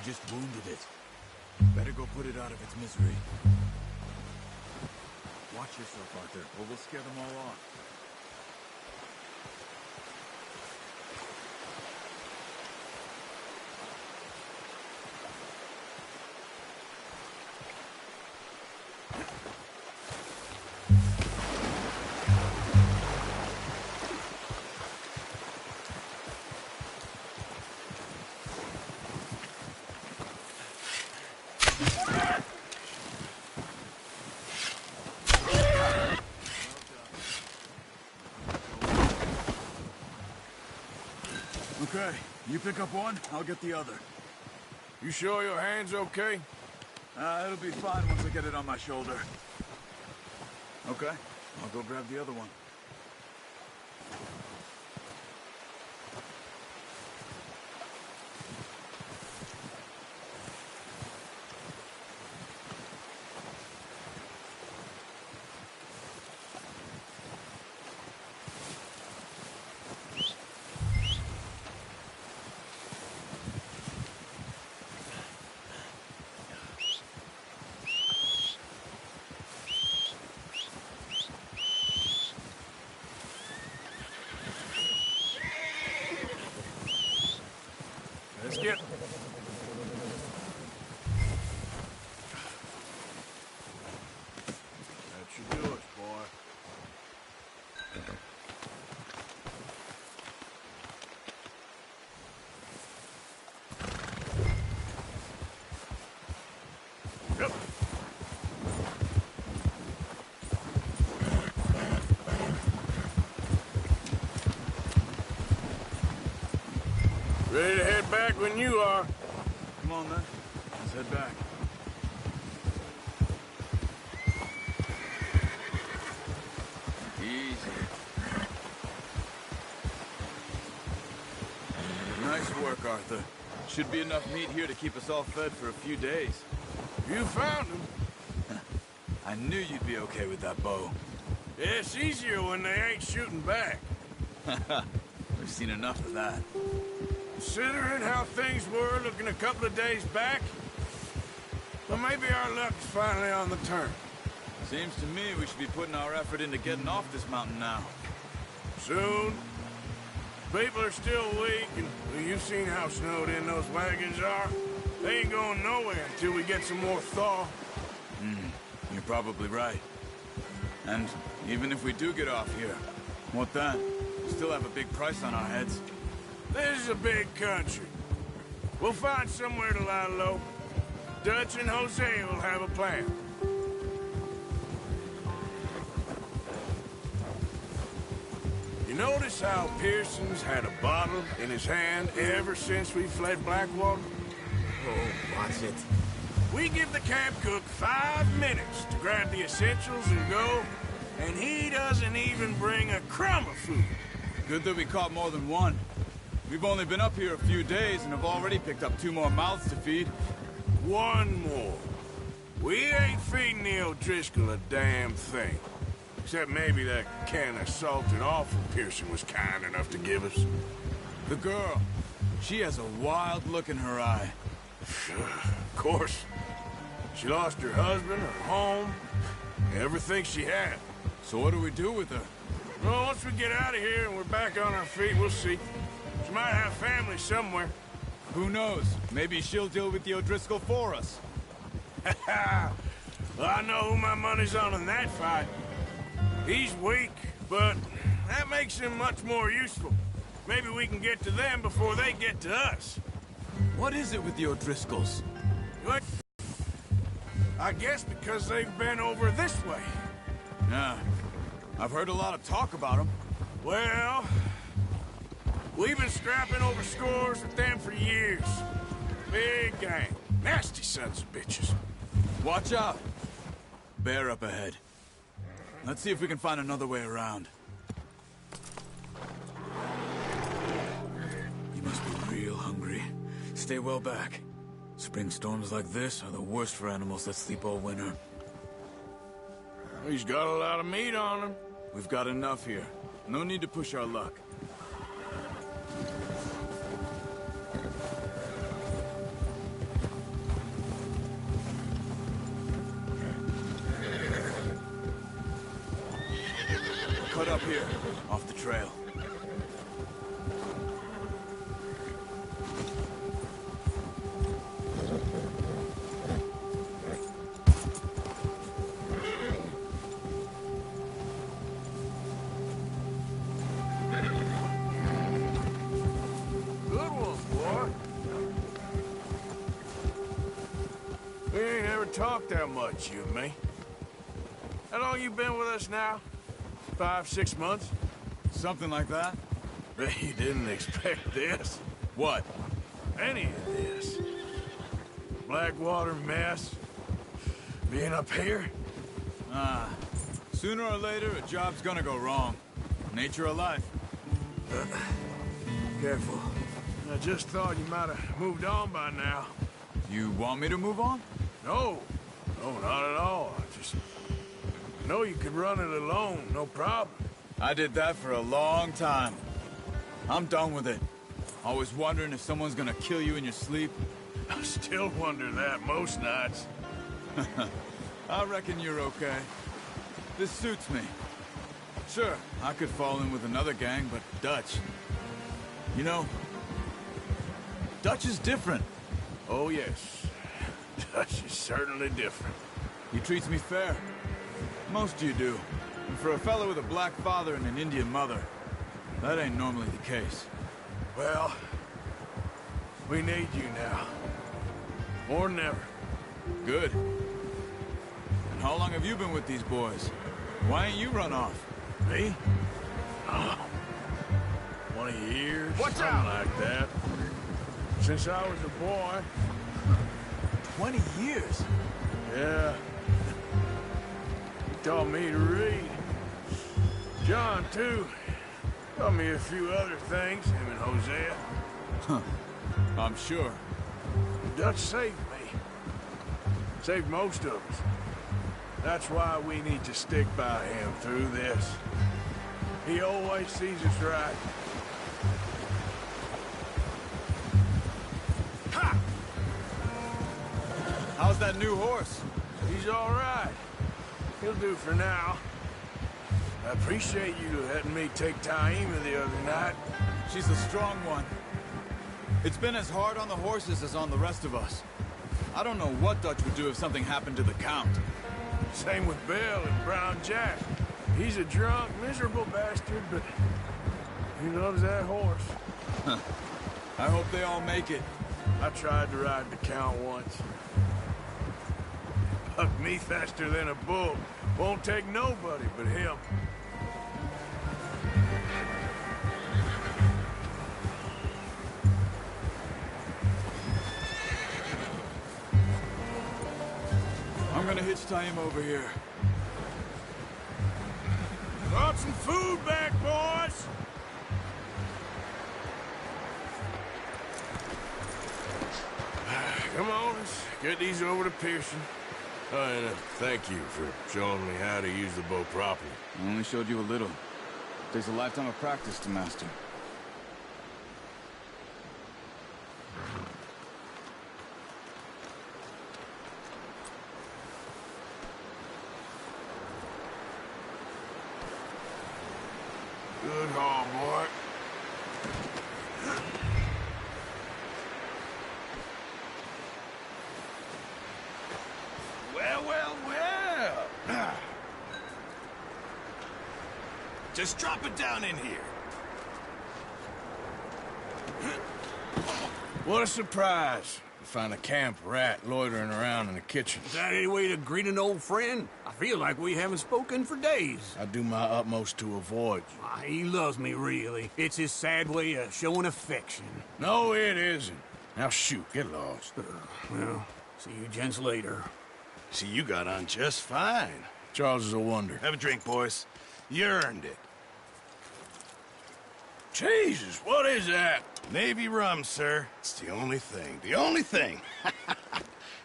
just wounded it. Better go put it out of its misery. Watch yourself, Arthur, or we'll scare them all off. Okay, you pick up one, I'll get the other. You sure your hand's okay? It'll be fine once I get it on my shoulder. Okay, I'll go grab the other one. Let's get... That should do it, boy. Yep. Ready to head back when you are. Come on, then. Let's head back. Easy. Nice work, Arthur. Should be enough meat here to keep us all fed for a few days. You found him. I knew you'd be okay with that bow. It's easier when they ain't shooting back. We've seen enough of that. Considering how things were looking a couple of days back, well, maybe our luck's finally on the turn. Seems to me we should be putting our effort into getting off this mountain now. Soon. People are still weak, and well, you've seen how snowed in those wagons are. They ain't going nowhere until we get some more thaw. You're probably right. And even if we do get off here, what then? We still have a big price on our heads. This is a big country. We'll find somewhere to lie low. Dutch and Jose will have a plan. You notice how Pearson's had a bottle in his hand ever since we fled Blackwater? Oh, watch it. We give the camp cook 5 minutes to grab the essentials and go, and he doesn't even bring a crumb of food. Good that we caught more than one. We've only been up here a few days and have already picked up 2 more mouths to feed. One more. We ain't feeding the O'Driscoll a damn thing. Except maybe that can of salted offal Pearson was kind enough to give us. The girl, she has a wild look in her eye. Of course. She lost her husband, her home, everything she had. So what do we do with her? Well, once we get out of here and we're back on our feet, we'll see. She might have family somewhere. Who knows? Maybe she'll deal with the O'Driscoll for us. Well, I know who my money's on in that fight. He's weak, but that makes him much more useful. Maybe we can get to them before they get to us. What is it with the O'Driscolls? What? I guess because they've been over this way. Yeah, I've heard a lot of talk about them. Well, we've been scrapping over scores with them for years. Big gang. Nasty sons of bitches. Watch out. Bear up ahead. Let's see if we can find another way around. You must be real hungry. Stay well back. Spring storms like this are the worst for animals that sleep all winter. He's got a lot of meat on him. We've got enough here. No need to push our luck. here, off the trail. Good one, boy. We ain't ever talked that much, you and me. How long you been with us now? 5, 6 months? Something like that? Bet you didn't expect this. What? Any of this. Blackwater mess. Being up here. Sooner or later, a job's gonna go wrong. Nature of life. Careful. I just thought you might have moved on by now. You want me to move on? No. No, not at all. I just know you could run it alone, no problem. I did that for a long time. I'm done with it. Always wondering if someone's gonna kill you in your sleep. I still wonder that most nights. I reckon you're okay. This suits me. Sure, I could fall in with another gang, but Dutch... You know, Dutch is different. Oh, yes. Dutch is certainly different. He treats me fair. Most of you do. And for a fellow with a black father and an Indian mother, that ain't normally the case. Well, we need you now. More than ever. Good. And how long have you been with these boys? Why ain't you run off? Me? Oh, 20 years? Watch something out! like that. Since I was a boy. 20 years? Yeah. He taught me to read. John, too. Taught me a few other things, him and Hosea. Huh. I'm sure. Dutch saved me. Saved most of us. That's why we need to stick by him through this. He always sees us right. Ha! How's that new horse? He's all right. He'll do for now. I appreciate you letting me take Taima the other night. She's a strong one. It's been as hard on the horses as on the rest of us. I don't know what Dutch would do if something happened to the Count. Same with Bill and Brown Jack. He's a drunk, miserable bastard, but he loves that horse. I hope they all make it. I tried to ride the Count once. Bucked me faster than a bull. Won't take nobody but him. I'm gonna hitch Taima over here. Brought some food back, boys! Come on, let's get these over to Pearson. Oh, and thank you for showing me how to use the bow properly. I only showed you a little. Takes a lifetime of practice to master. Good haul, boy. Well, well, well. Just drop it down in here. What a surprise. To find a camp rat loitering around in the kitchen. Is that any way to greet an old friend? I feel like we haven't spoken for days. I do my utmost to avoid you. Ah, he loves me, really. It's his sad way of showing affection. No, it isn't. Now shoot, get lost. Well, see you gents later. See, you got on just fine. Charles is a wonder. Have a drink, boys. You earned it. Jesus, what is that? Navy rum, sir. It's the only thing. The only thing.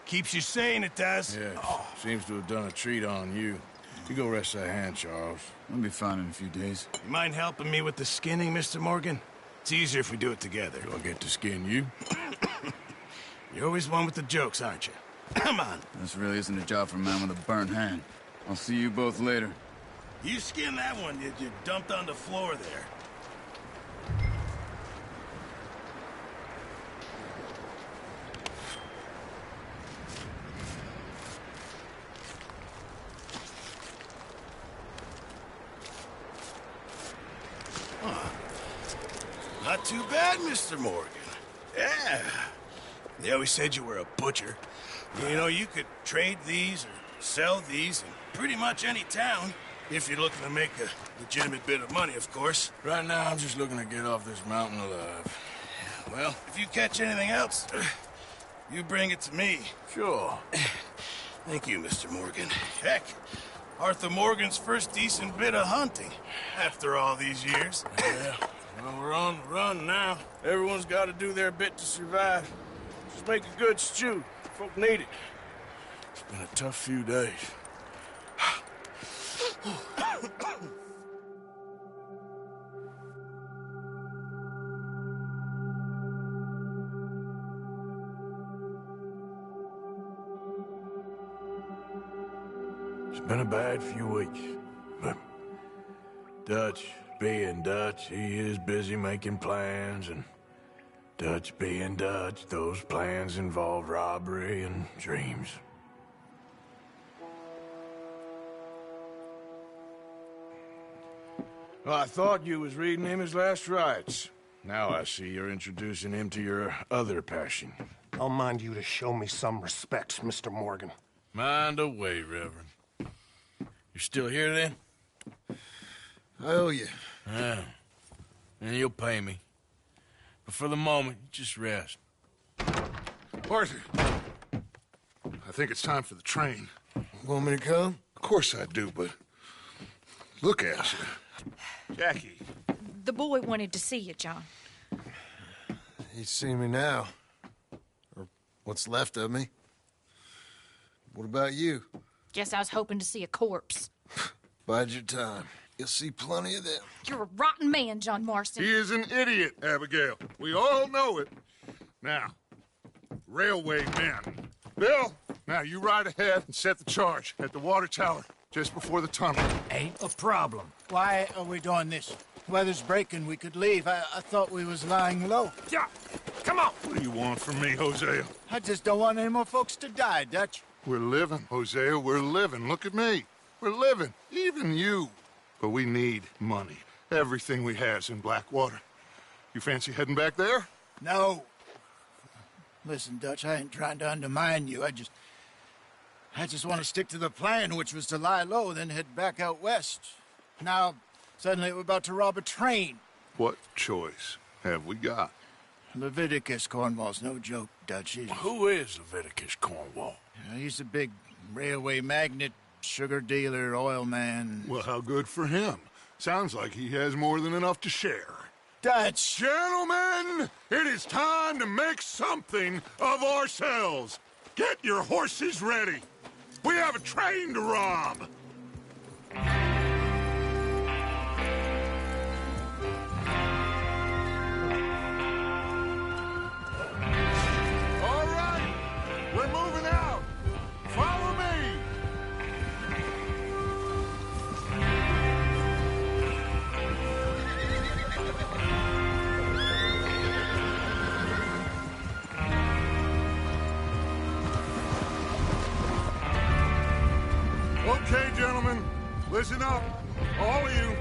Keeps you sane, it does. Yeah, seems to have done a treat on you. You go rest that hand, Charles. I'll be fine in a few days. You mind helping me with the skinning, Mr. Morgan? It's easier if we do it together. Do I get to skin you? You're always one with the jokes, aren't you? Come on. This really isn't a job for a man with a burnt hand. I'll see you both later. You skinned that one you dumped on the floor there. Not too bad, Mr. Morgan. Yeah. They always said you were a butcher. You know, you could trade these or sell these in pretty much any town, if you're looking to make a legitimate bit of money, of course. Right now, I'm just looking to get off this mountain alive. Well, if you catch anything else, you bring it to me. Sure. Thank you, Mr. Morgan. Heck, Arthur Morgan's first decent bit of hunting after all these years. Yeah. Well, we're on the run now. Everyone's got to do their bit to survive. Just make a good stew. Folk need it. It's been a tough few days. It's been a bad few weeks, but Dutch being Dutch, he is busy making plans, and Dutch being Dutch, those plans involve robbery and dreams. Well, I thought you was reading him his last rites. Now I see you're introducing him to your other passion. I'll mind you to show me some respect, Mr. Morgan. Mind away, Reverend. You still here, then? I owe you. Yeah. And you'll pay me. But for the moment, just rest. Arthur, I think it's time for the train. Want me to come? Of course I do, but look at you. Jackie. The boy wanted to see you, John. He's seen me now. Or what's left of me. What about you? Guess I was hoping to see a corpse. Bide your time. You'll see plenty of them. You're a rotten man, John Marston. He is an idiot, Abigail. We all know it. Now, railway men. Bill, now you ride ahead and set the charge at the water tower just before the tunnel. Ain't a problem. Why are we doing this? Weather's breaking. We could leave. I thought we was lying low. Yeah, come on. What do you want from me, Hosea? I just don't want any more folks to die, Dutch. We're living, Hosea. We're living. Look at me. We're living. Even you. But we need money. Everything we has in Blackwater. You fancy heading back there? No. Listen, Dutch, I ain't trying to undermine you. I just want to stick to the plan, which was to lie low, then head back out west. Now, suddenly we're about to rob a train. What choice have we got? Leviticus Cornwall's no joke, Dutch. Who is Leviticus Cornwall? He's a big railway magnate, sugar dealer, oil man. Well, how good for him. Sounds like he has more than enough to share. Dutch! Gentlemen, it is time to make something of ourselves. Get your horses ready. We have a train to rob. All right, we're moving out. Follow me. Okay, gentlemen, listen up, all of you.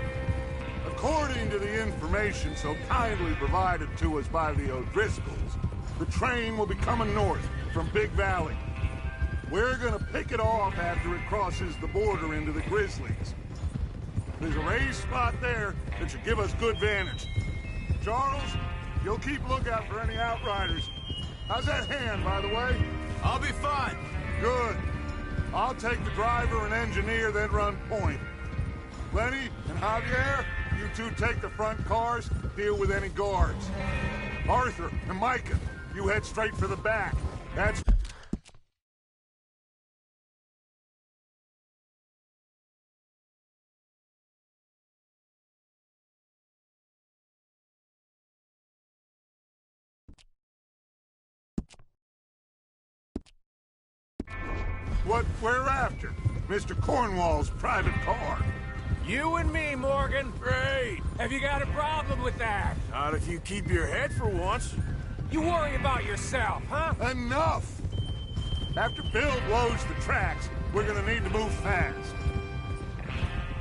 According to the information so kindly provided to us by the O'Driscolls, the train will be coming north from Big Valley. We're gonna pick it off after it crosses the border into the Grizzlies. There's a raised spot there that should give us good vantage. Charles, you'll keep lookout for any outriders. How's that hand, by the way? I'll be fine. Good. I'll take the driver and engineer, then run point. Lenny and Javier, you two take the front cars, deal with any guards. Arthur and Micah, you head straight for the back. That's... What we're after. Mr. Cornwall's private car. You and me, Morgan. Great. Have you got a problem with that? Not if you keep your head for once. You worry about yourself, huh? Enough! After Bill blows the tracks, we're gonna need to move fast.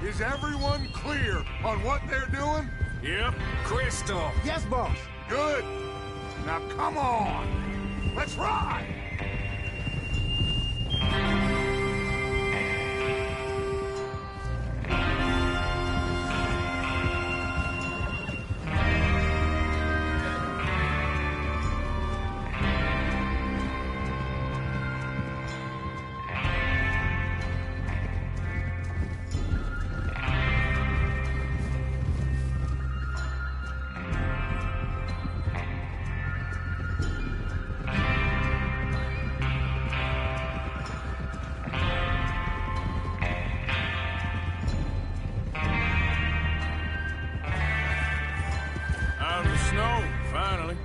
Is everyone clear on what they're doing? Yep. Crystal. Yes, boss. Good. Now come on. Let's ride. Out of the snow, finally.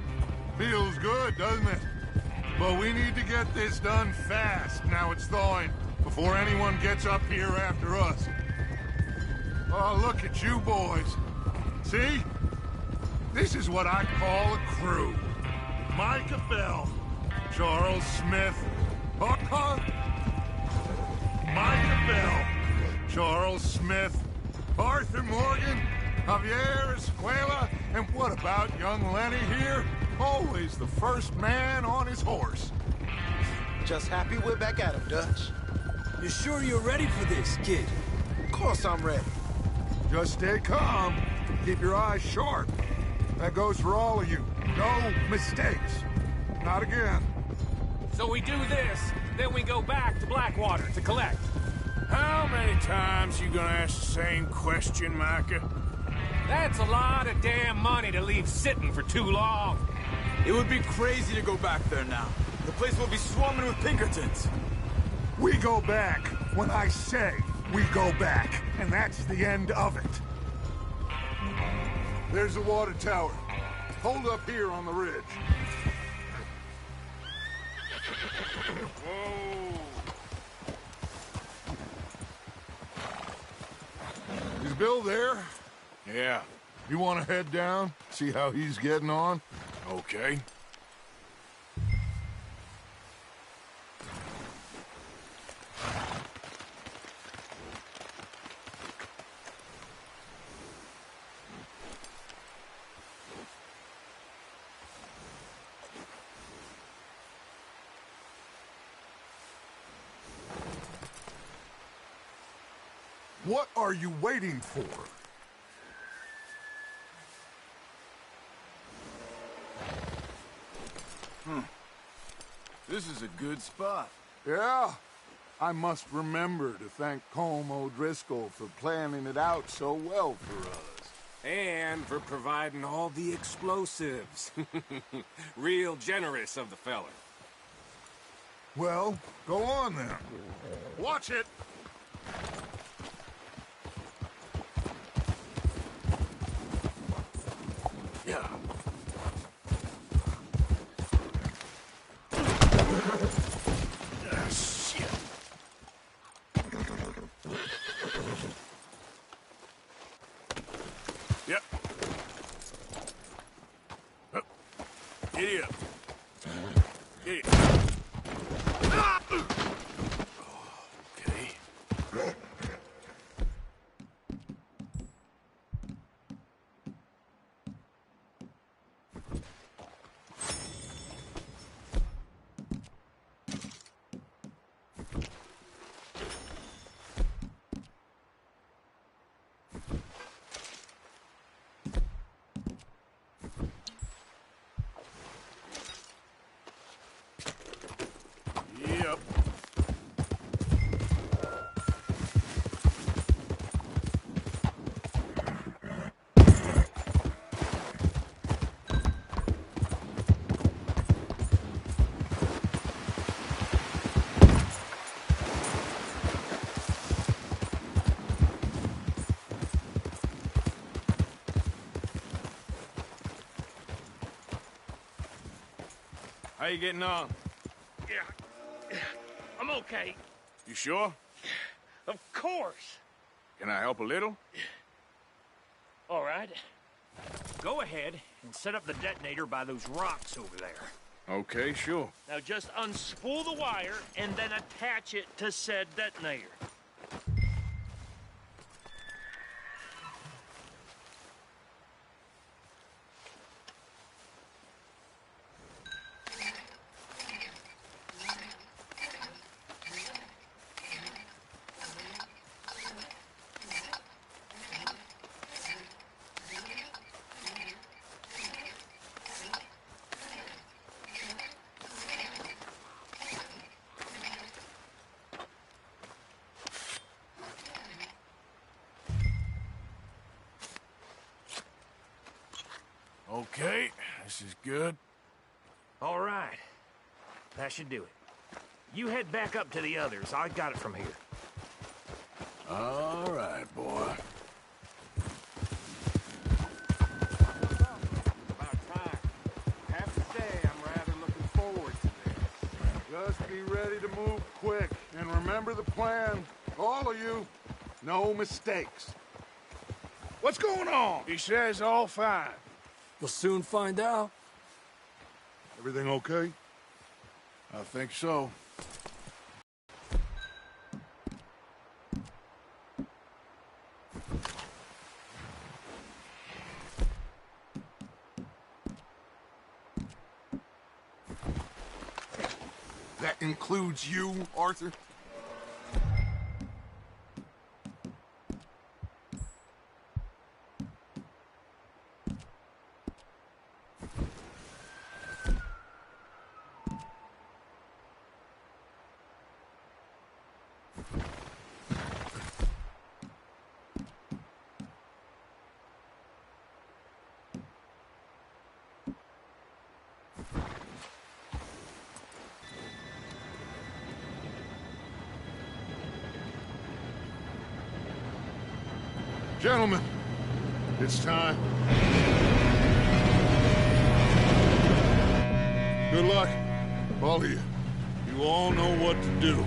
Feels good, doesn't it? But we need to get this done fast now it's thawing, before anyone gets up here after us. Oh, look at you boys. See? This is what I call a crew. Micah Bell, Charles Smith, Micah Bell, Charles Smith, Arthur Morgan, Javier Escuela, and what about young Lenny here? Always the first man on his horse. Just happy we're back at him, Dutch. You sure you're ready for this, kid? Of course I'm ready. Just stay calm. Keep your eyes sharp. That goes for all of you. No mistakes. Not again. So we do this, then we go back to Blackwater to collect. How many times you gonna ask the same question, Micah? That's a lot of damn money to leave sitting for too long. It would be crazy to go back there now. The place will be swarming with Pinkertons. We go back when I say we go back, and that's the end of it. There's the water tower. Hold up here on the ridge. Whoa. Is Bill there? Yeah. You want to head down? See how he's getting on? Okay. What are you waiting for? This is a good spot. Yeah. I must remember to thank Colm O'Driscoll for planning it out so well for us. And for providing all the explosives. Real generous of the fella. Well, go on then. Watch it! Yeah. Ah, shit. Yep. Giddy up. Giddy up. Okay. Yep. How you getting on? Yeah, I'm okay. You sure? Of course. Can I help a little? All right. Go ahead and set up the detonator by those rocks over there. Okay, sure. Now just unspool the wire and then attach it to said detonator. Okay, this is good. All right. That should do it. You head back up to the others. I got it from here. All right, boy. About time. Have to say, I'm rather looking forward to this. Just be ready to move quick, and remember the plan. All of you, no mistakes. What's going on? He says all fine. We'll soon find out. Everything okay? I think so. That includes you, Arthur? Gentlemen, it's time. Good luck, all of you. You all know what to do.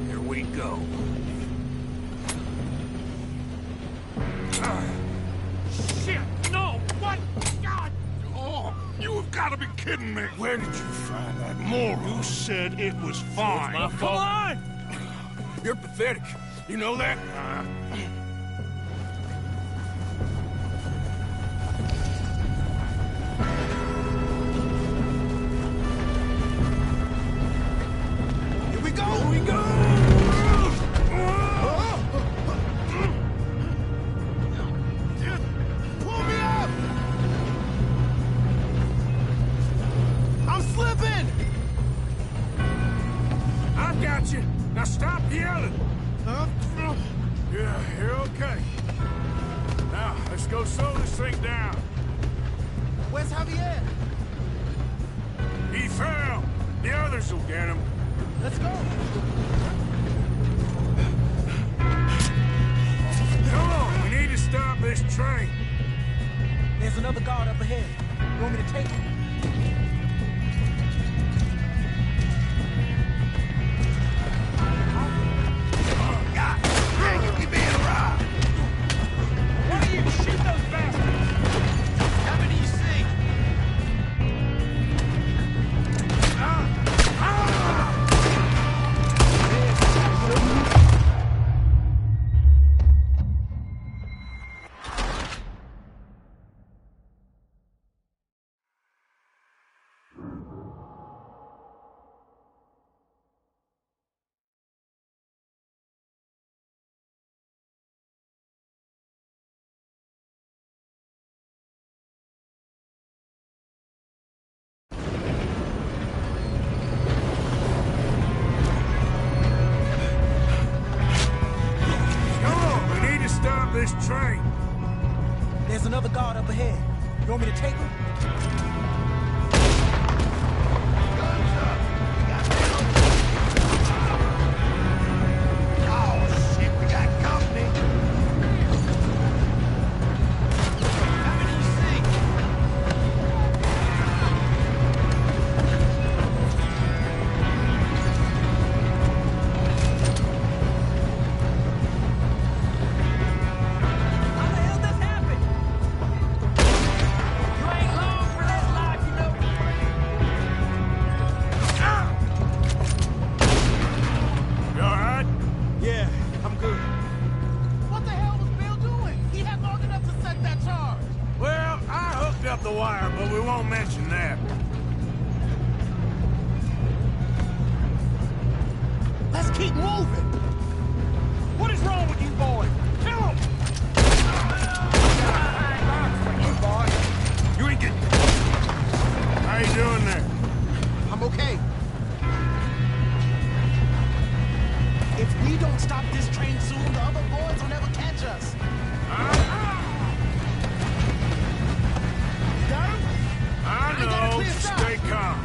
Here we go. Shit! No! What? God! Oh, you have got to be kidding me. Where did you find that moral? You said it was fine. My fault. Come on! You're pathetic. You know that? Here we go! Here we go! Pull me up! I'm slipping! I've got you. Now stop yelling. Yeah, you're okay. Now, let's go slow this thing down. Where's Javier? He fell. The others will get him. Let's go! Come on, we need to stop this train. There's another guard up ahead. You want me to take him? Why do you shoot those bastards? How many you see? that. Let's keep moving. What is wrong with you, boy? Kill him! You ain't getting... How you doing there? I'm okay. If we don't stop this train soon, the other boys will never catch us. You got him? I know. Stay calm.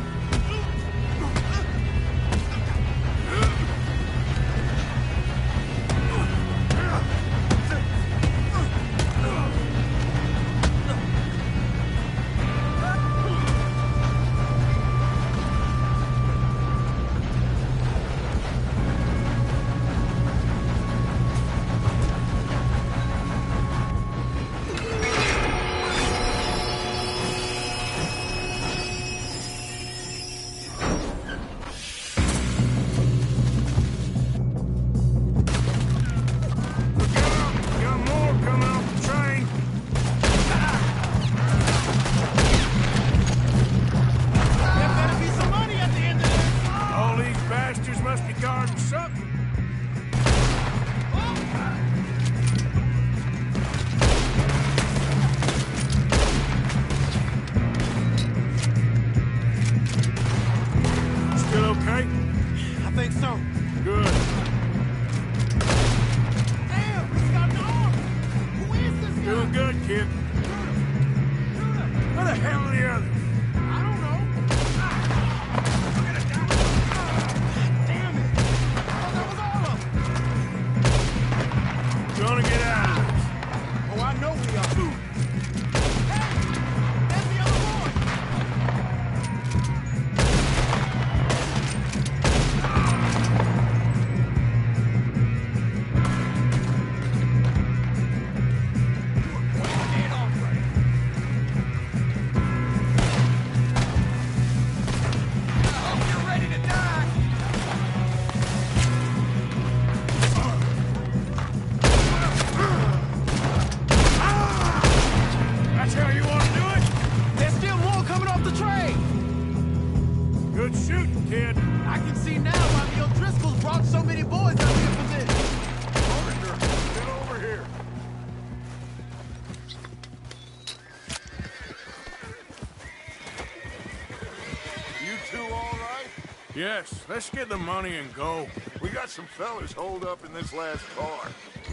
Yes, let's get the money and go. We got some fellas holed up in this last car.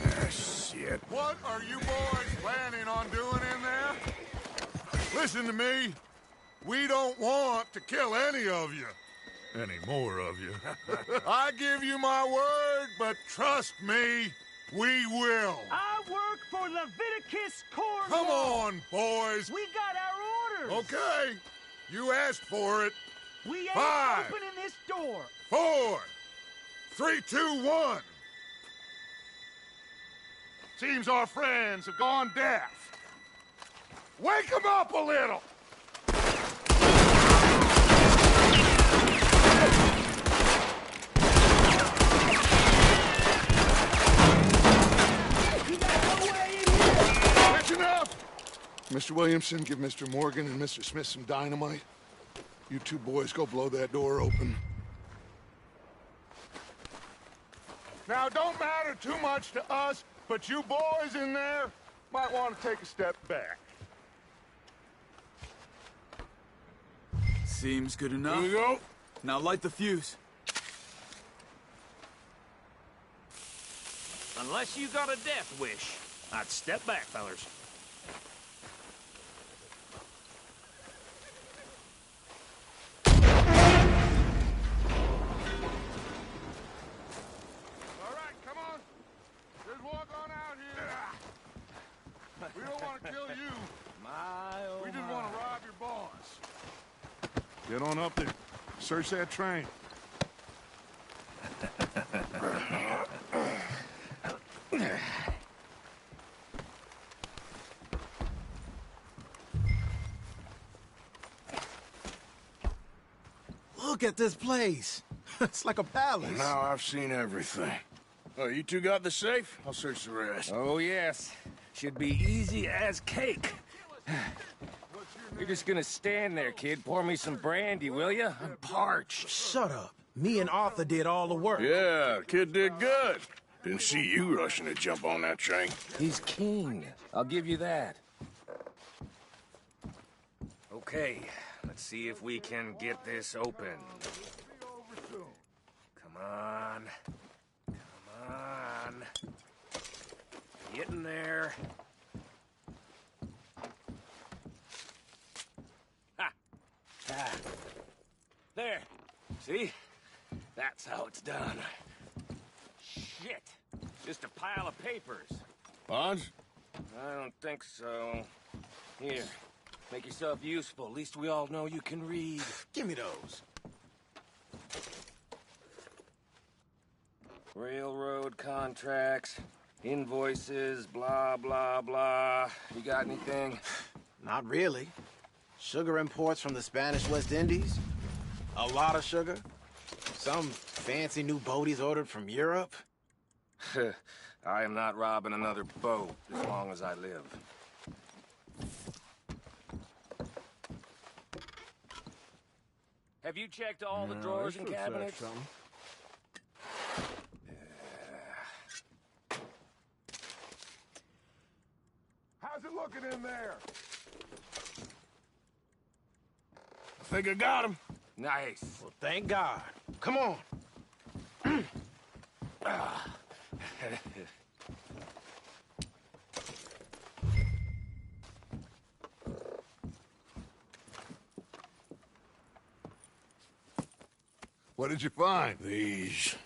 Ah, shit. What are you boys planning on doing in there? Listen to me. We don't want to kill any of you. Any more of you. I give you my word, but trust me, we will. I work for Leviticus Corps. Come on, boys. We got our orders. Okay. You asked for it. We ain't 5, opening this door. 4, 3, 2, 1. Seems our friends have gone deaf. Wake them up a little. That's enough. Mr. Williamson, give Mr. Morgan and Mr. Smith some dynamite. You two boys go blow that door open. Now, don't matter too much to us, but you boys in there might want to take a step back. Seems good enough. Here we go. Now light the fuse. Unless you got a death wish, I'd step back, fellers. We don't want to kill you. We just want to rob your boss. Get on up there. Search that train. Look at this place. It's like a palace. Well, now I've seen everything. Oh, you two got the safe? I'll search the rest. Oh, yes. Should be easy as cake. What's your You're just gonna stand there, kid. Pour me some brandy, will you? I'm parched. Shut up. Me and Arthur did all the work. Yeah, kid did good. Didn't see you rushing to jump on that train. He's king. I'll give you that. Okay, let's see if we can get this open. Come on. Come on. Get in there. Ha! Ah. There. See? That's how it's done. Shit. Just a pile of papers. Bonds? I don't think so. Here. Make yourself useful. At least we all know you can read. Give me those. Railroad contracts, invoices, blah, blah, blah. You got anything? Not really. Sugar imports from the Spanish West Indies. A lot of sugar. Some fancy new boat he's ordered from Europe. I am not robbing another boat as long as I live. Have you checked all the drawers and cabinets? How's it looking in there? I think I got him. Nice. Well, thank God. Come on. What did you find? These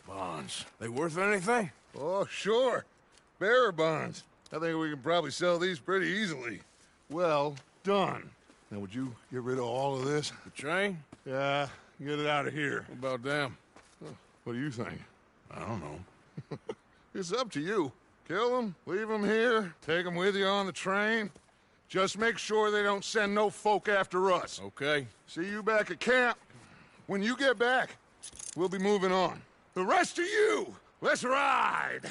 bonds. They worth anything? Oh, sure. Bearer bonds. I think we can probably sell these pretty easily. Well done. Now, would you get rid of all of this? The train? Yeah, get it out of here. What about them? What do you think? I don't know. It's up to you. Kill them, leave them here, take them with you on the train. Just make sure they don't send no folk after us. Okay. See you back at camp. When you get back, we'll be moving on. The rest of you, let's ride!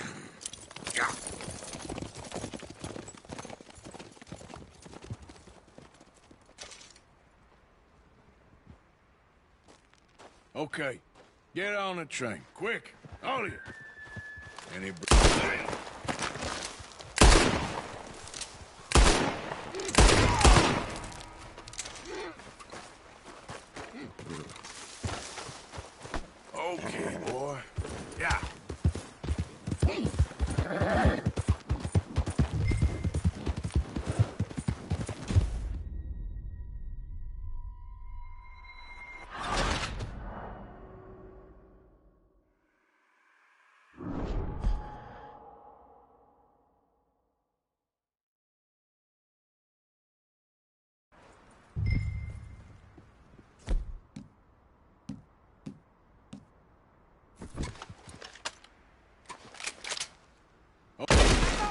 Okay. Get on the train. Quick. All of you. Any... Okay, boy. Yeah.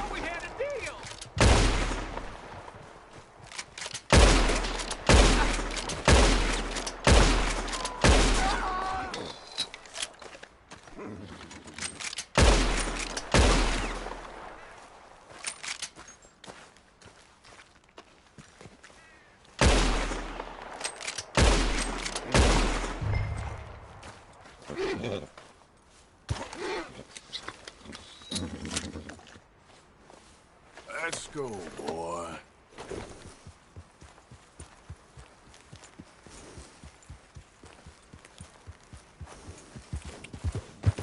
We had a deal! Let's go, boy.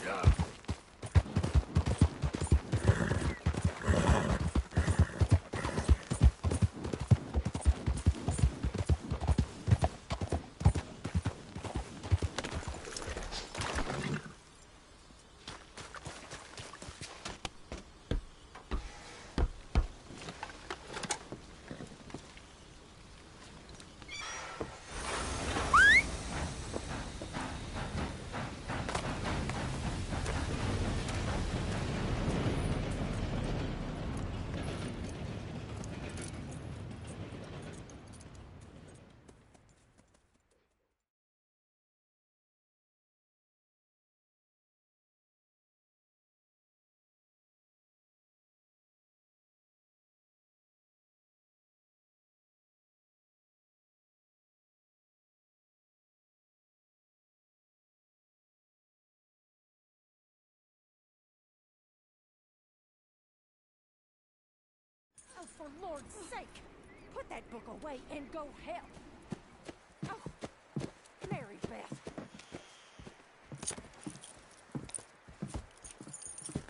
Yeah. for Lord's sake! Put that book away and go help! Oh, Mary Beth.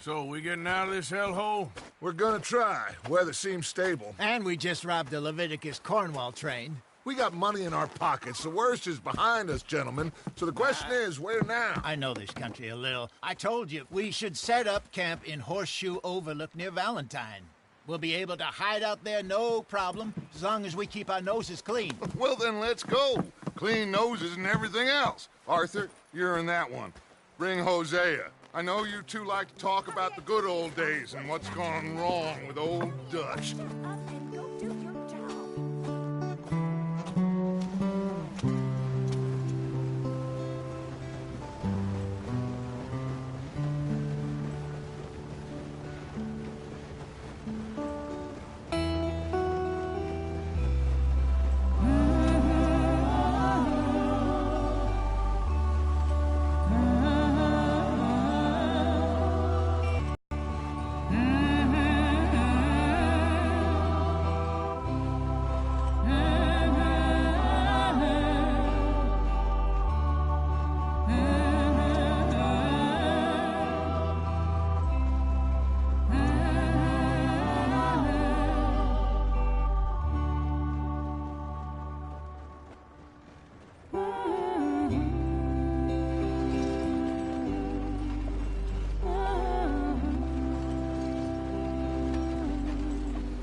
So, we getting out of this hellhole? We're gonna try. Weather seems stable. And we just robbed the Leviticus Cornwall train. We got money in our pockets. The worst is behind us, gentlemen. So the question is, where now? I know this country a little. I told you, we should set up camp in Horseshoe Overlook near Valentine. We'll be able to hide out there, no problem, as long as we keep our noses clean. Well, then let's go. Clean noses and everything else. Arthur, you're in that one. Bring Hosea. I know you two like to talk about the good old days and what's gone wrong with old Dutch.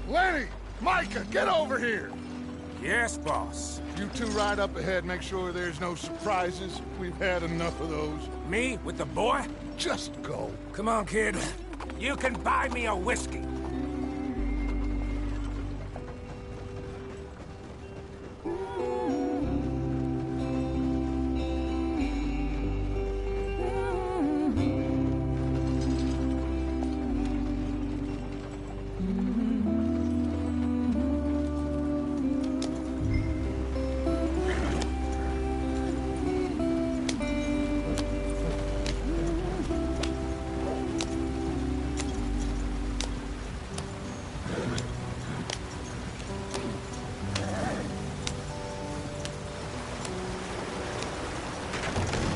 Lenny! Micah, get over here! Yes, boss. You two ride up ahead, make sure there's no surprises. We've had enough of those. Me with the boy? Just go. Come on, kid. You can buy me a whiskey.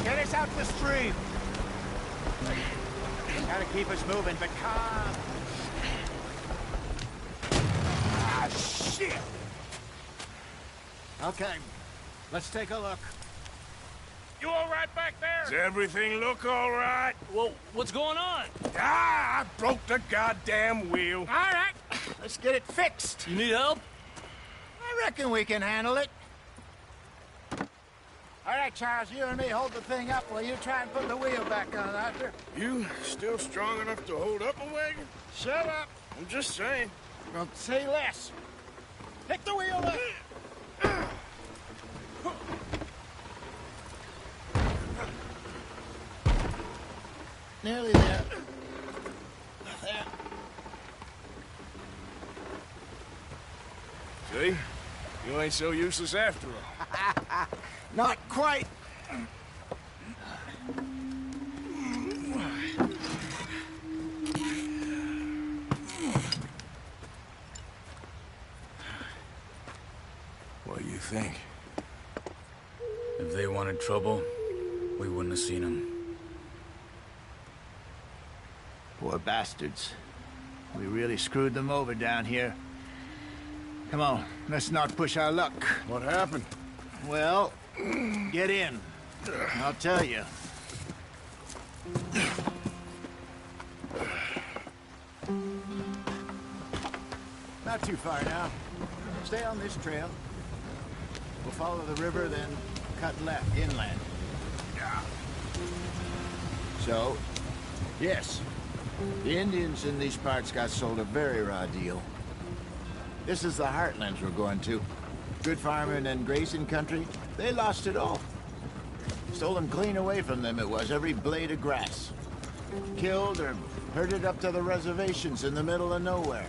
Get us out the stream. Gotta keep us moving, but calm. Ah, shit! Okay, let's take a look. You all right back there? Does everything look all right? Well, what's going on? Ah, I broke the goddamn wheel. All right, let's get it fixed. You need help? I reckon we can handle it. All right, Charles, you and me hold the thing up while you try and put the wheel back on, Arthur. You still strong enough to hold up a wagon? Shut up. I'm just saying. Don't say less. Pick the wheel up. Nearly there. There. See? You ain't so useless after all. Not quite. What do you think? If they wanted trouble, we wouldn't have seen them. Poor bastards. We really screwed them over down here. Come on, let's not push our luck. What happened? Well, get in. I'll tell you. Not too far now. Stay on this trail. We'll follow the river, then cut left inland. So, yes, the Indians in these parts got sold a very raw deal. This is the heartlands we're going to. Good farming and grazing country, they lost it all. Stolen clean away from them it was, every blade of grass. Killed or herded up to the reservations in the middle of nowhere.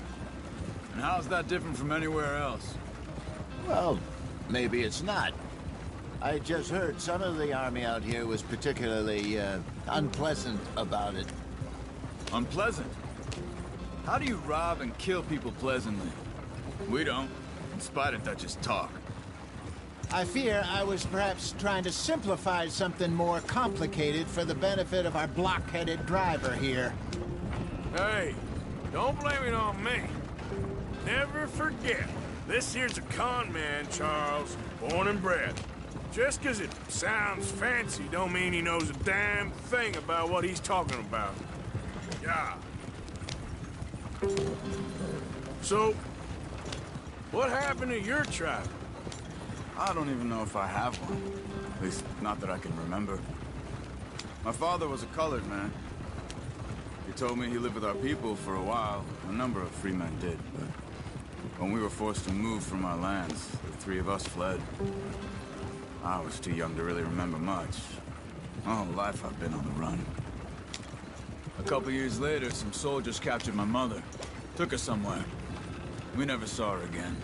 And how's that different from anywhere else? Well, maybe it's not. I just heard some of the army out here was particularly, unpleasant about it. Unpleasant? How do you rob and kill people pleasantly? We don't, in spite of Dutch's talk. I fear I was perhaps trying to simplify something more complicated for the benefit of our block-headed driver here. Hey, don't blame it on me. Never forget, this here's a con man, Charles, born and bred. Just 'cause it sounds fancy don't mean he knows a damn thing about what he's talking about. Yeah. So, what happened to your tribe? I don't even know if I have one. At least, not that I can remember. My father was a colored man. He told me he lived with our people for a while. A number of free men did, but when we were forced to move from our lands, the three of us fled. I was too young to really remember much. My whole life I've been on the run. A couple years later, some soldiers captured my mother. Took her somewhere. We never saw her again.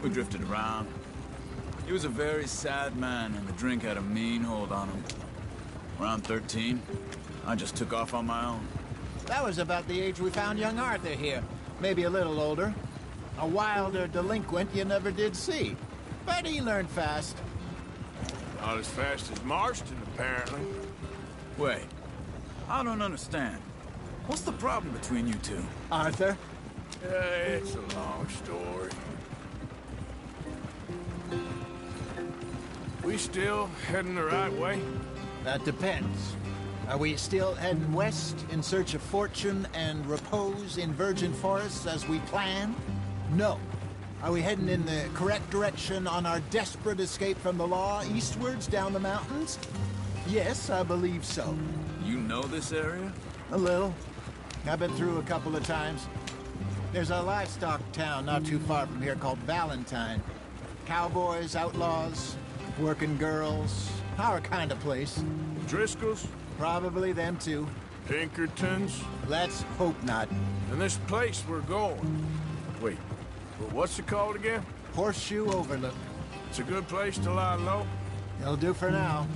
We drifted around. He was a very sad man, and the drink had a mean hold on him. Around 13, I just took off on my own. That was about the age we found young Arthur here. Maybe a little older. A wilder delinquent you never did see. But he learned fast. Not as fast as Marston, apparently. Wait, I don't understand. What's the problem between you two? Arthur? It's a long story. We still heading the right way? That depends. Are we still heading west in search of fortune and repose in virgin forests as we planned? No. Are we heading in the correct direction on our desperate escape from the law eastwards down the mountains? Yes, I believe so. You know this area? A little. I've been through a couple of times. There's a livestock town not too far from here called Valentine. Cowboys, outlaws, working girls, our kind of place. Driscolls? Probably them too. Pinkertons? Let's hope not. And this place we're going. Wait, what's it called again? Horseshoe Overlook. It's a good place to lie low? It'll do for now.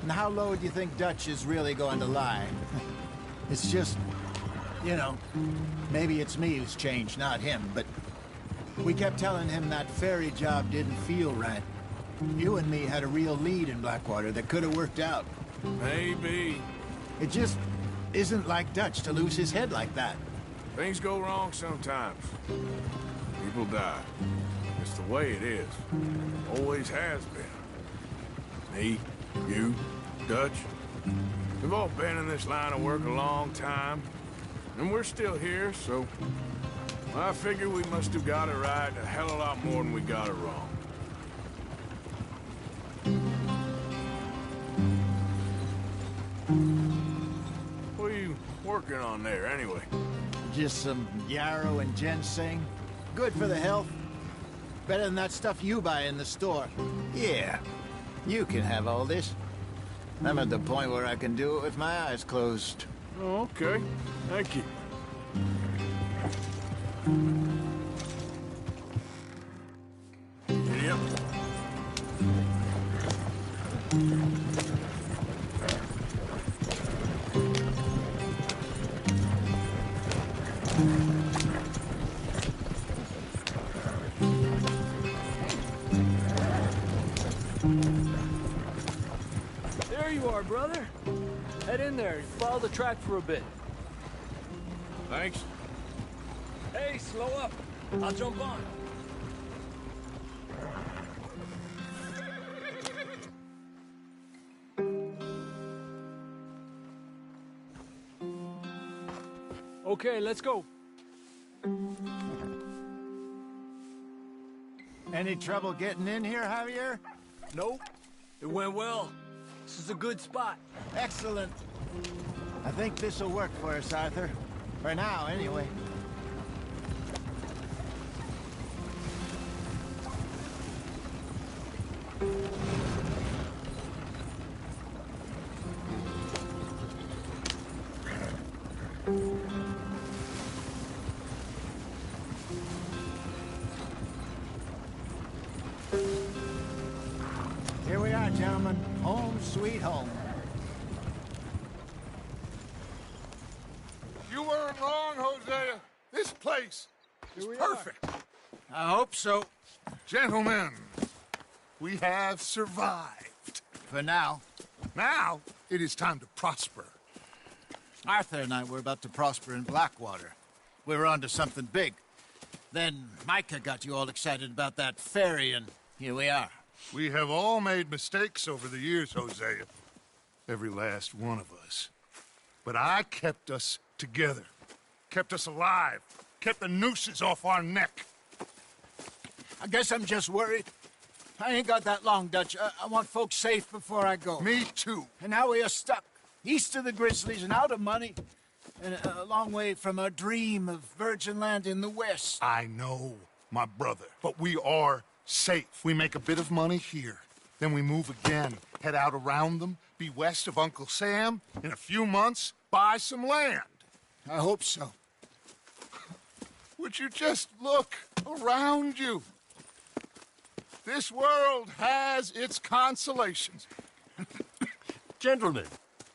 And how low do you think Dutch is really going to lie? It's just, you know, maybe it's me who's changed, not him, but we kept telling him that ferry job didn't feel right. You and me had a real lead in Blackwater that could have worked out. Maybe. It just isn't like Dutch to lose his head like that. Things go wrong sometimes. People die. It's the way it is. Always has been. Me, you, Dutch. We've all been in this line of work a long time. And we're still here, so I figure we must have got it right a hell of a lot more than we got it wrong. What are you working on there, anyway? Just some yarrow and ginseng. Good for the health. Better than that stuff you buy in the store. Yeah, you can have all this. I'm at the point where I can do it with my eyes closed. Oh, okay. Thank you. Yep. There you are, brother. Head in there and follow the track for a bit. Thanks. Hey, slow up. I'll jump on. Okay, let's go. Any trouble getting in here, Javier? Nope. It went well. This is a good spot. Excellent. I think this'll work for us, Arthur. For now, anyway. Here we are, gentlemen. Home sweet home. You weren't wrong, Hosea. This place It's perfect. I hope so. Gentlemen, we have survived. For now. Now, it is time to prosper. Arthur and I were about to prosper in Blackwater. We were onto something big. Then Micah got you all excited about that ferry, and here we are. We have all made mistakes over the years, Hosea. Every last one of us. But I kept us together. Kept us alive. Kept the nooses off our neck. I guess I'm just worried. I ain't got that long, Dutch. I want folks safe before I go. Me too. And now we are stuck. East of the Grizzlies and out of money. And a long way from our dream of virgin land in the west. I know, my brother. But we are safe. We make a bit of money here. Then we move again. Head out around them. Be west of Uncle Sam. In a few months, buy some land. I hope so. Would you just look around you? This world has its consolations. Gentlemen,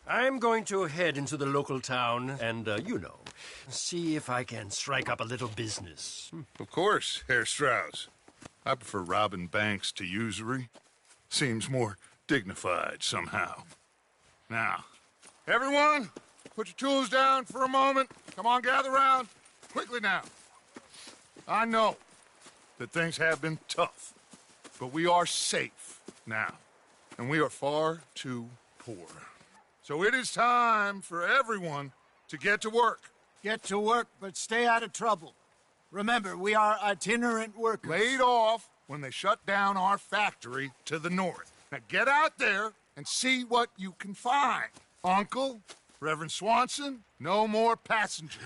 I'm going to head into the local town and, see if I can strike up a little business. Of course, Herr Strauss. I prefer robbing banks to usury. Seems more dignified somehow. Now, everyone, put your tools down for a moment. Come on, gather round. Quickly now. I know that things have been tough, but we are safe now, and we are far too poor. So it is time for everyone to get to work. Get to work, but stay out of trouble. Remember, we are itinerant workers. Laid off when they shut down our factory to the north. Now get out there and see what you can find. Uncle, Reverend Swanson, no more passengers.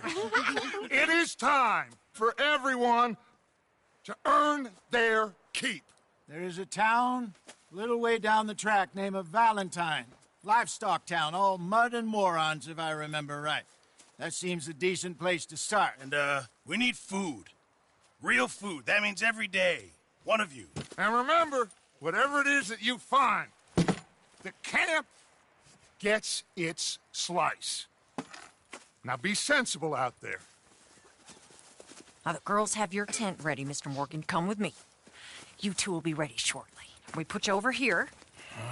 It is time for everyone to earn their keep. There is a town a little way down the track named Valentine. Livestock town, all mud and morons, if I remember right. That seems a decent place to start. And, we need food. Real food. That means every day. One of you. And remember, whatever it is that you find, the camp gets its slice. Now be sensible out there. Now the girls have your tent ready, Mr. Morgan. Come with me. You two will be ready shortly. We put you over here.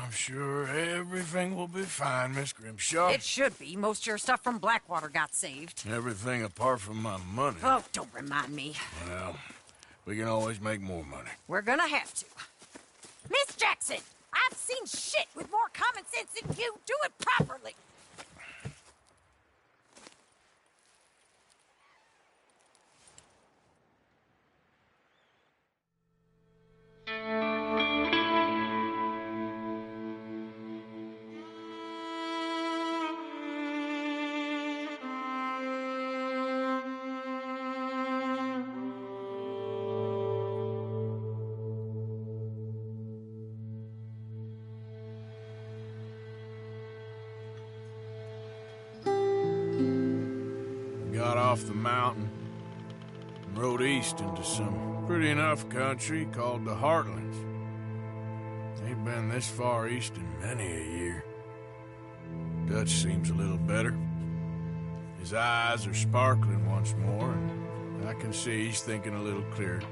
I'm sure everything will be fine, Miss Grimshaw. It should be. Most of your stuff from Blackwater got saved. Everything apart from my money. Oh, don't remind me. Well, we can always make more money. We're gonna have to. Miss Jackson, I've seen shit with more common sense than you. Do it properly. Got off the mountain and rode east into some pretty enough country called the Heartlands. Ain't been this far east in many a year. Dutch seems a little better. His eyes are sparkling once more, and I can see he's thinking a little clearer.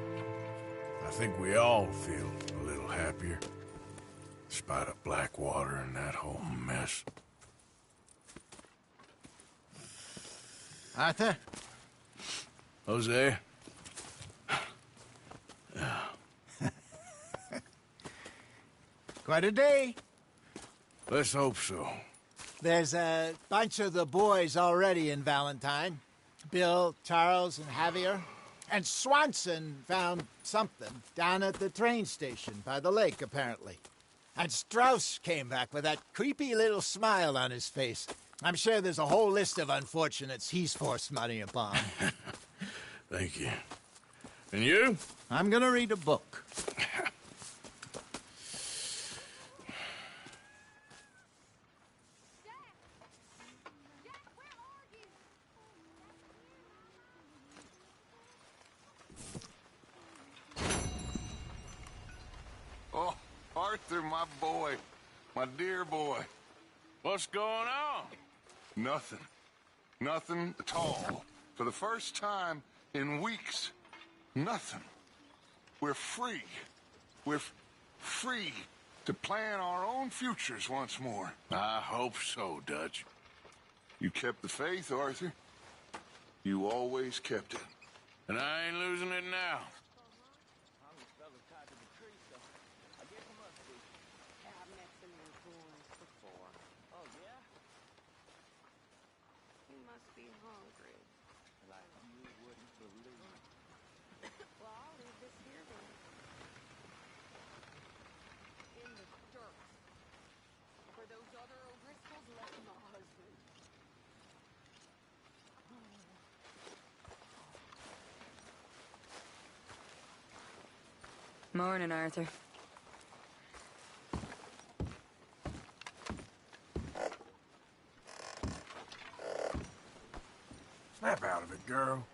I think we all feel a little happier, despite of Blackwater and that whole mess. Arthur? Jose? Quite a day. Let's hope so. There's a bunch of the boys already in Valentine. Bill, Charles, and Javier. And Swanson found something down at the train station by the lake, apparently. And Strauss came back with that creepy little smile on his face. I'm sure there's a whole list of unfortunates he's forced money upon. Thank you. And you? I'm gonna read a book. Oh, Arthur, my boy. My dear boy. What's going on? Nothing. Nothing at all. For the first time in weeks, Nothing. We're free. We're free to plan our own futures once more. I hope so, Dutch. You kept the faith, Arthur. You always kept it. And I ain't losing it now. Morning, Arthur. Snap out of it, girl.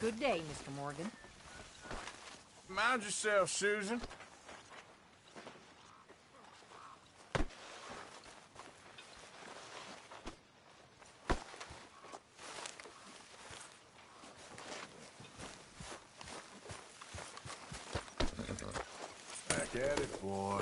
Good day, Mr. Morgan. Mind yourself, Susan. Back at it, boy.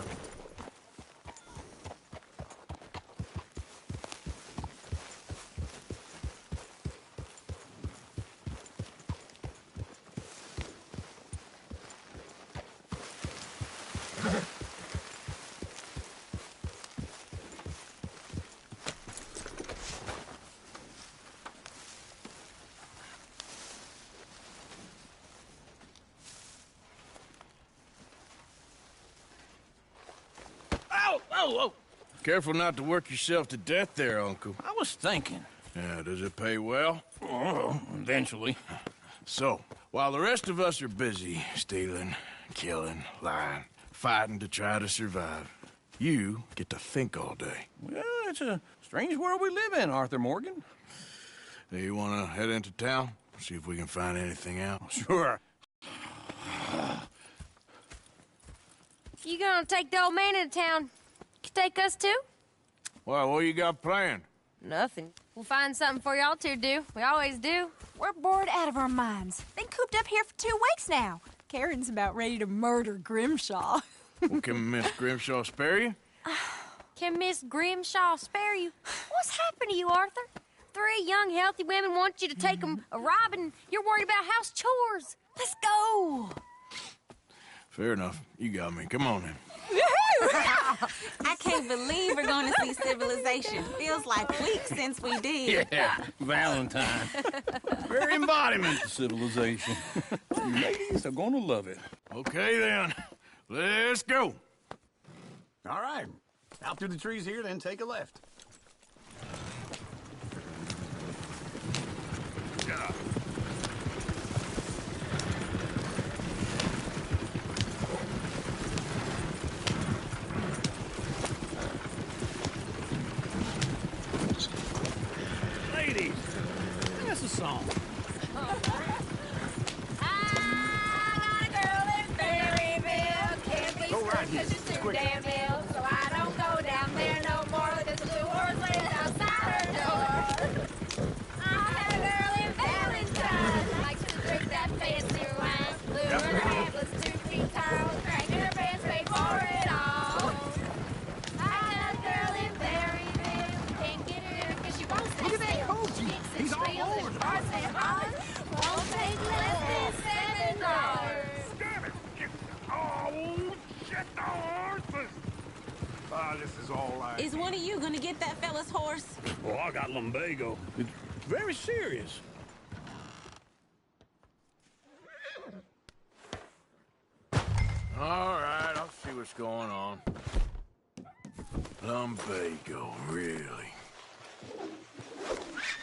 Oh! Careful not to work yourself to death there, Uncle. I was thinking. Yeah, does it pay well? Oh, eventually. So, while the rest of us are busy stealing, killing, lying, fighting to try to survive, you get to think all day. Well, it's a strange world we live in, Arthur Morgan. Do you want to head into town? See if we can find anything out? Sure. You gonna take the old man into town? You take us too? Well, what you got planned? Nothing. We'll find something for y'all two to do. We always do. We're bored out of our minds. Been cooped up here for 2 weeks now. Karen's about ready to murder Grimshaw. Well, can Miss Grimshaw spare you? Can Miss Grimshaw spare you? What's happened to you, Arthur? 3 young, healthy women want you to take them a robbing. You're worried about house chores. Let's go. Fair enough. You got me. Come on then. I can't believe we're going to see civilization. Feels like weeks since we did. Yeah, Valentine. Very embodiment of civilization. You ladies are gonna love it. Okay then. Let's go. All right. Out through the trees here, then take a left. Yeah. Ladies, sing us a song. Go right here. Quick. Damn ill, so I don't go down there no more. There's a blue horse laying outside her door. I had a girl in Valentine. Likes to drink that fancy wine. Blue her hair was 2 feet tall. Cracking her pants, paid for it all. I had a girl in Berryville. Can't get her because she won't stay still. He's all over. Won't take less than $7. Oh, shit, the horses! Ah, this is all right. Is one of you gonna get that fella's horse? Oh, I got lumbago. It's very serious. All right, I'll see what's going on. Lumbago, really?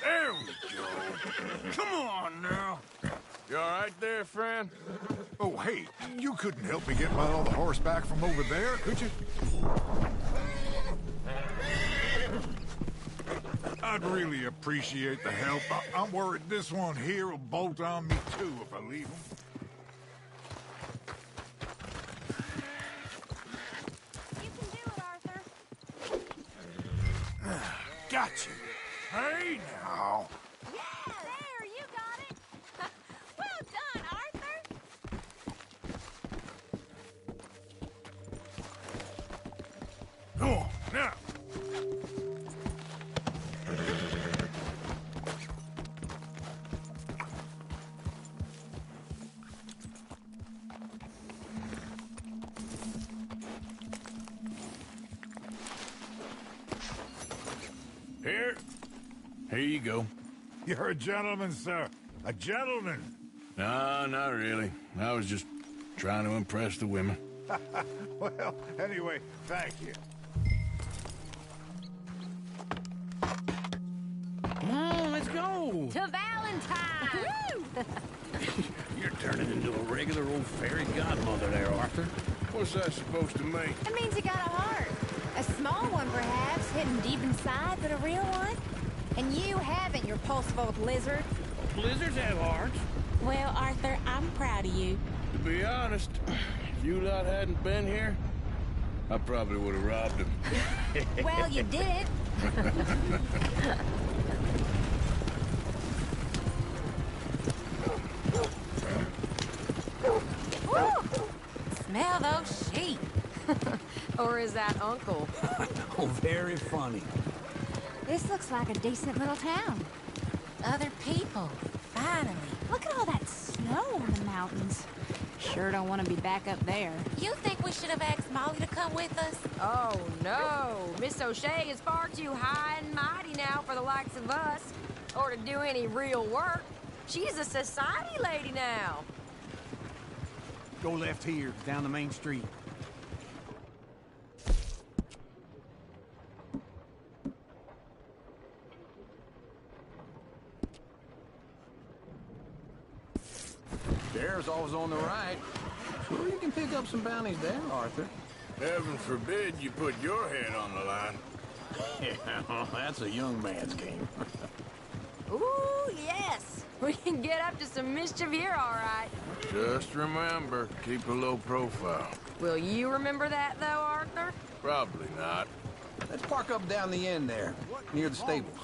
There we go. Come on now. You all right there, friend? Oh, hey, you couldn't help me get my other horse back from over there, could you? I'd really appreciate the help. I'm worried this one here will bolt on me, too, if I leave him. You can do it, Arthur. Gotcha. Hey, now. Yeah, there, you got it. Well done, Arthur. Come on, now. Here you go. You're a gentleman, sir. A gentleman. No, not really. I was just trying to impress the women. Well, anyway, thank you. Come on, let's go. To Valentine. You're turning into a regular old fairy godmother there, Arthur. What's that supposed to mean? It means you got a heart. A small one, perhaps, hidden deep inside, but a real one. And you haven't, you repulsive old lizard. Blizzards have hearts. Well, Arthur, I'm proud of you. To be honest, if you lot hadn't been here, I probably would have robbed him. Well, you did. Woo! Smell those sheep. Or is that Uncle? Oh, very funny. This looks like a decent little town. Other people, finally. Look at all that snow on the mountains. Sure don't want to be back up there. You think we should have asked Molly to come with us? Oh, no. Miss O'Shea is far too high and mighty now for the likes of us, or to do any real work. She's a society lady now. Go left here, down the main street. There's always on the right. Sure, you can pick up some bounties there, Arthur. Heaven forbid you put your head on the line. Yeah, well, that's a young man's game. Ooh, yes. We can get up to some mischief here, all right. Just remember, keep a low profile. Will you remember that, though, Arthur? Probably not. Let's park up down the end there, near the stables.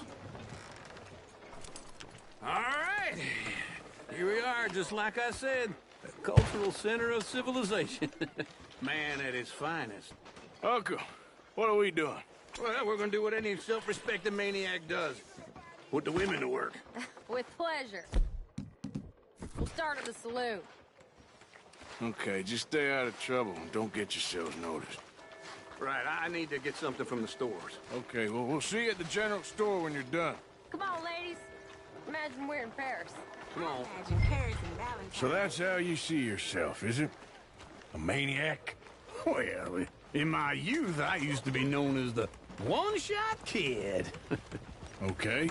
All right. Here we are, just like I said. The cultural center of civilization. Man at his finest. Uncle, what are we doing? Well, we're gonna do what any self-respecting maniac does. Put the women to work. With pleasure. We'll start at the saloon. Okay, just stay out of trouble and don't get yourselves noticed. Right, I need to get something from the stores. Okay, well, we'll see you at the general store when you're done. Come on, ladies. Imagine we're in Paris. Come on. Imagine Paris and Valentine. So that's how you see yourself, is it? A maniac? Well, In my youth, I used to be known as the one-shot kid. Okay.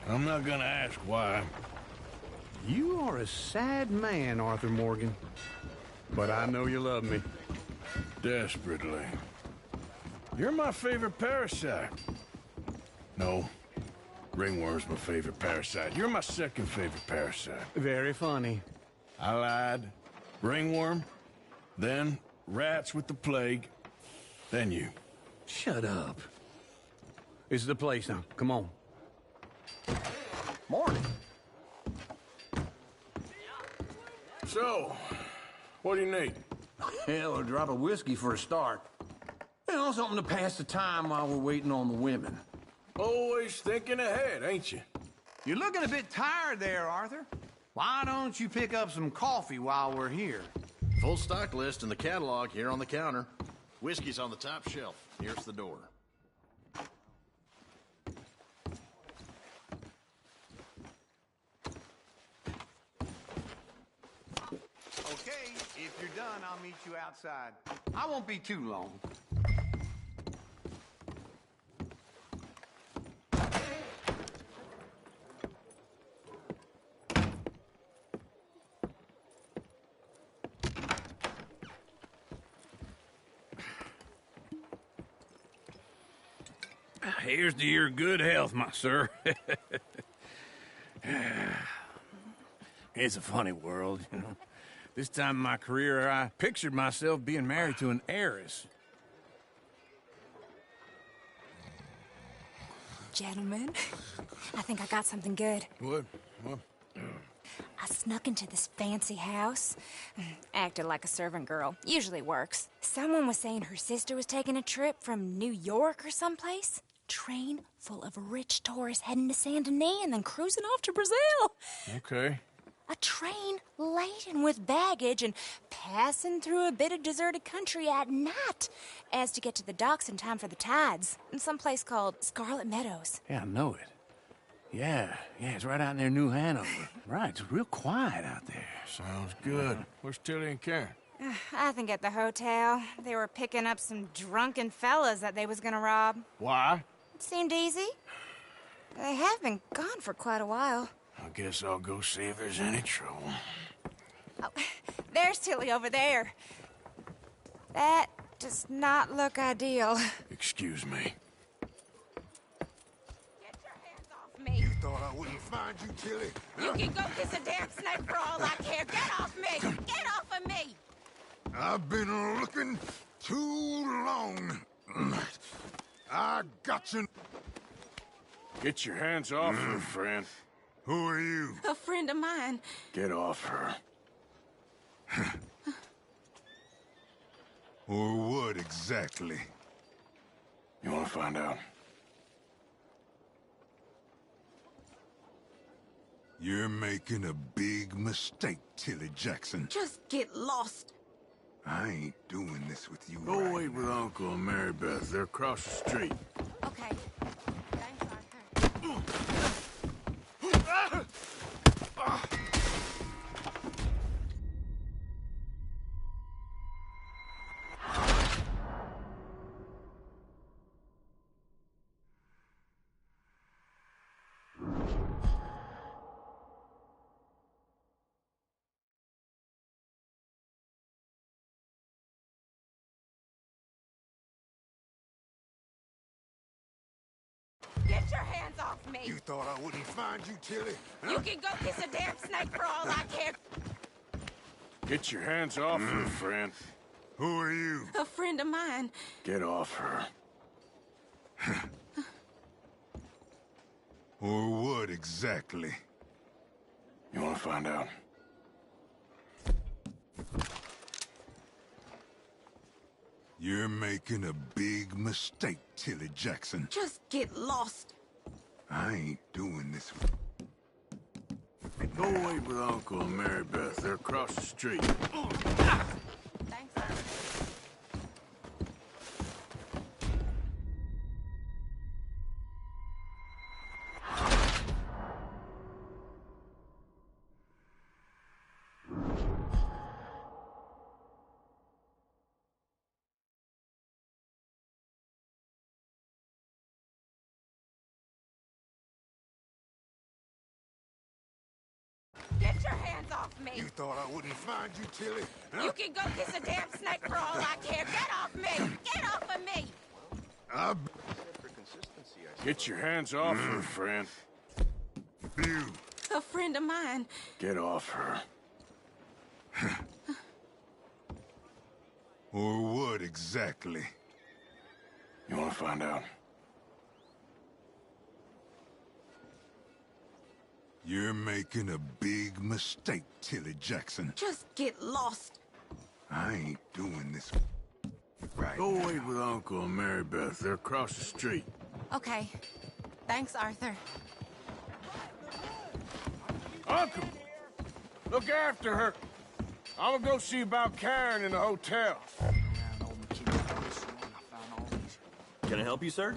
I'm not gonna ask why. You are a sad man, Arthur Morgan. But I know you love me. Desperately. You're my favorite parasite. No. Ringworm's my favorite parasite. You're my second favorite parasite. Very funny. I lied. Ringworm, then rats with the plague, then you. Shut up. This is the place now. Come on. Morning. So, what do you need? Hell, a drop of whiskey for a start. You know, something to pass the time while we're waiting on the women. Always thinking ahead, ain't you? You're looking a bit tired there, Arthur. Why don't you pick up some coffee while we're here? Full stock list in the catalog here on the counter. Whiskey's on the top shelf. Here's the door. Okay, if you're done, I'll meet you outside. I won't be too long. Here's to your good health, my sir. It's a funny world, you know. This time in my career, I pictured myself being married to an heiress. Gentlemen, I think I got something good. What? I snuck into this fancy house. Acted like a servant girl. Usually works. Someone was saying her sister was taking a trip from New York or someplace. Train full of rich tourists heading to Saint Denis and then cruising off to Brazil. Okay. A train laden with baggage and passing through a bit of deserted country at night as to get to the docks in time for the tides in some place called Scarlet Meadows. Yeah, I know it. Yeah, it's right out near New Hanover. Right, it's real quiet out there. Sounds good. Where's Tilly and Karen? I think at the hotel. They were picking up some drunken fellas that they was gonna rob. Why? It seemed easy. They have been gone for quite a while. I guess I'll go see if there's any trouble. Oh, there's Tilly over there. That does not look ideal. Excuse me. Me. You thought I wouldn't find you, Tilly? You can go kiss a damn snake for all I care. Get off me! Get off of me! I've been looking too long. I got you. Get your hands off her, friend. Who are you? A friend of mine. Get off her. Or what exactly? You want to find out? You're making a big mistake, Tilly Jackson. Just get lost. I ain't doing this with you. Go wait with Uncle and Mary Beth. They're across the street. Okay. Get your hands off me! You thought I wouldn't find you, Tilly? You can go kiss a damn snake for all I care. Get your hands off her, friend. Who are you? A friend of mine. Get off her. Or what exactly? You want to find out? You're making a big mistake, Tilly Jackson. Just get lost. I ain't doing this with... Go wait with Uncle and Mary Beth. They're across the street. hands off me! You thought I wouldn't find you, Tilly? Huh? You can go kiss a damn snake for all I care. Get off me! Get off of me! Get your hands off her, friend. You. A friend of mine. Get off her. Or what exactly? You want to find out? You're making a big mistake, Tilly Jackson. Just get lost. I ain't doing this right Go now. wait with Uncle and Mary Beth. They're across the street. Okay. Thanks, Arthur. Uncle! Look after her. I'm gonna go see about Karen in the hotel. Can I help you, sir?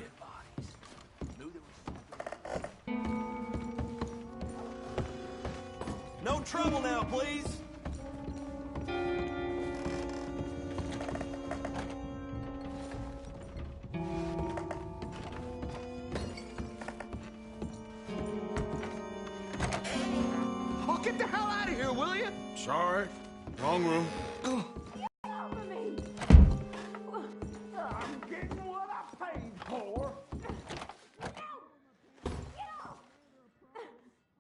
No trouble now, please. Oh, get the hell out of here, will you? Sorry. Wrong room. I'm getting what I paid for.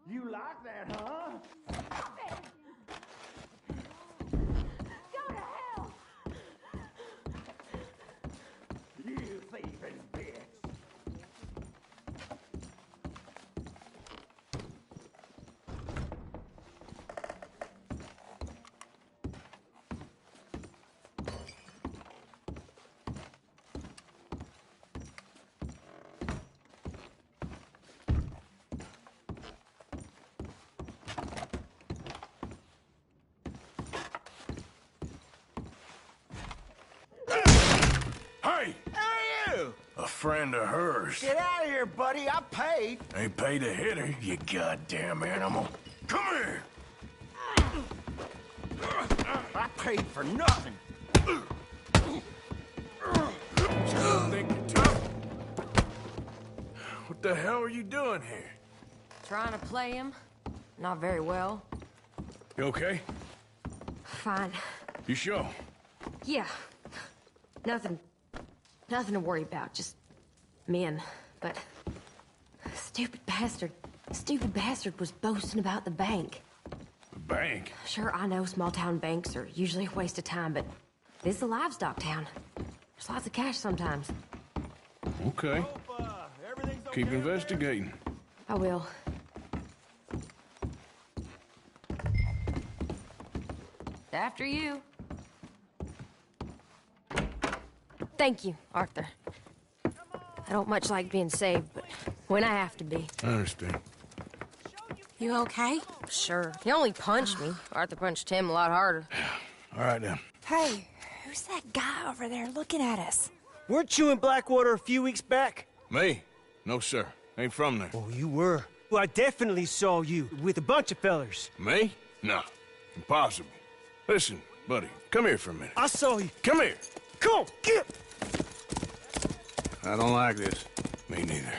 You like that, huh? Go to hell! You thieving bitch. Hey! Who are you? A friend of hers. Get out of here, buddy. I paid. Ain't paid to hit her, you goddamn animal. Come here! I paid for nothing. Still think you're tough? What the hell are you doing here? Trying to play him. Not very well. You okay? Fine. You sure? Yeah. Nothing to worry about. Just men. But stupid bastard was boasting about the bank. The bank? Sure, I know small town banks are usually a waste of time, but this is a livestock town. There's lots of cash sometimes. Okay. Keep investigating. I will. After you. Thank you, Arthur. I don't much like being saved, but when I have to be. I understand. You okay? Sure. He only punched me. Arthur punched him a lot harder. All right, then. Hey, who's that guy over there looking at us? Weren't you in Blackwater a few weeks back? Me? No, sir. Ain't from there. Oh, you were. Well, I definitely saw you with a bunch of fellers. Me? No. Impossible. Listen, buddy, come here for a minute. I saw you. Come here. Come on, get! I don't like this. Me neither.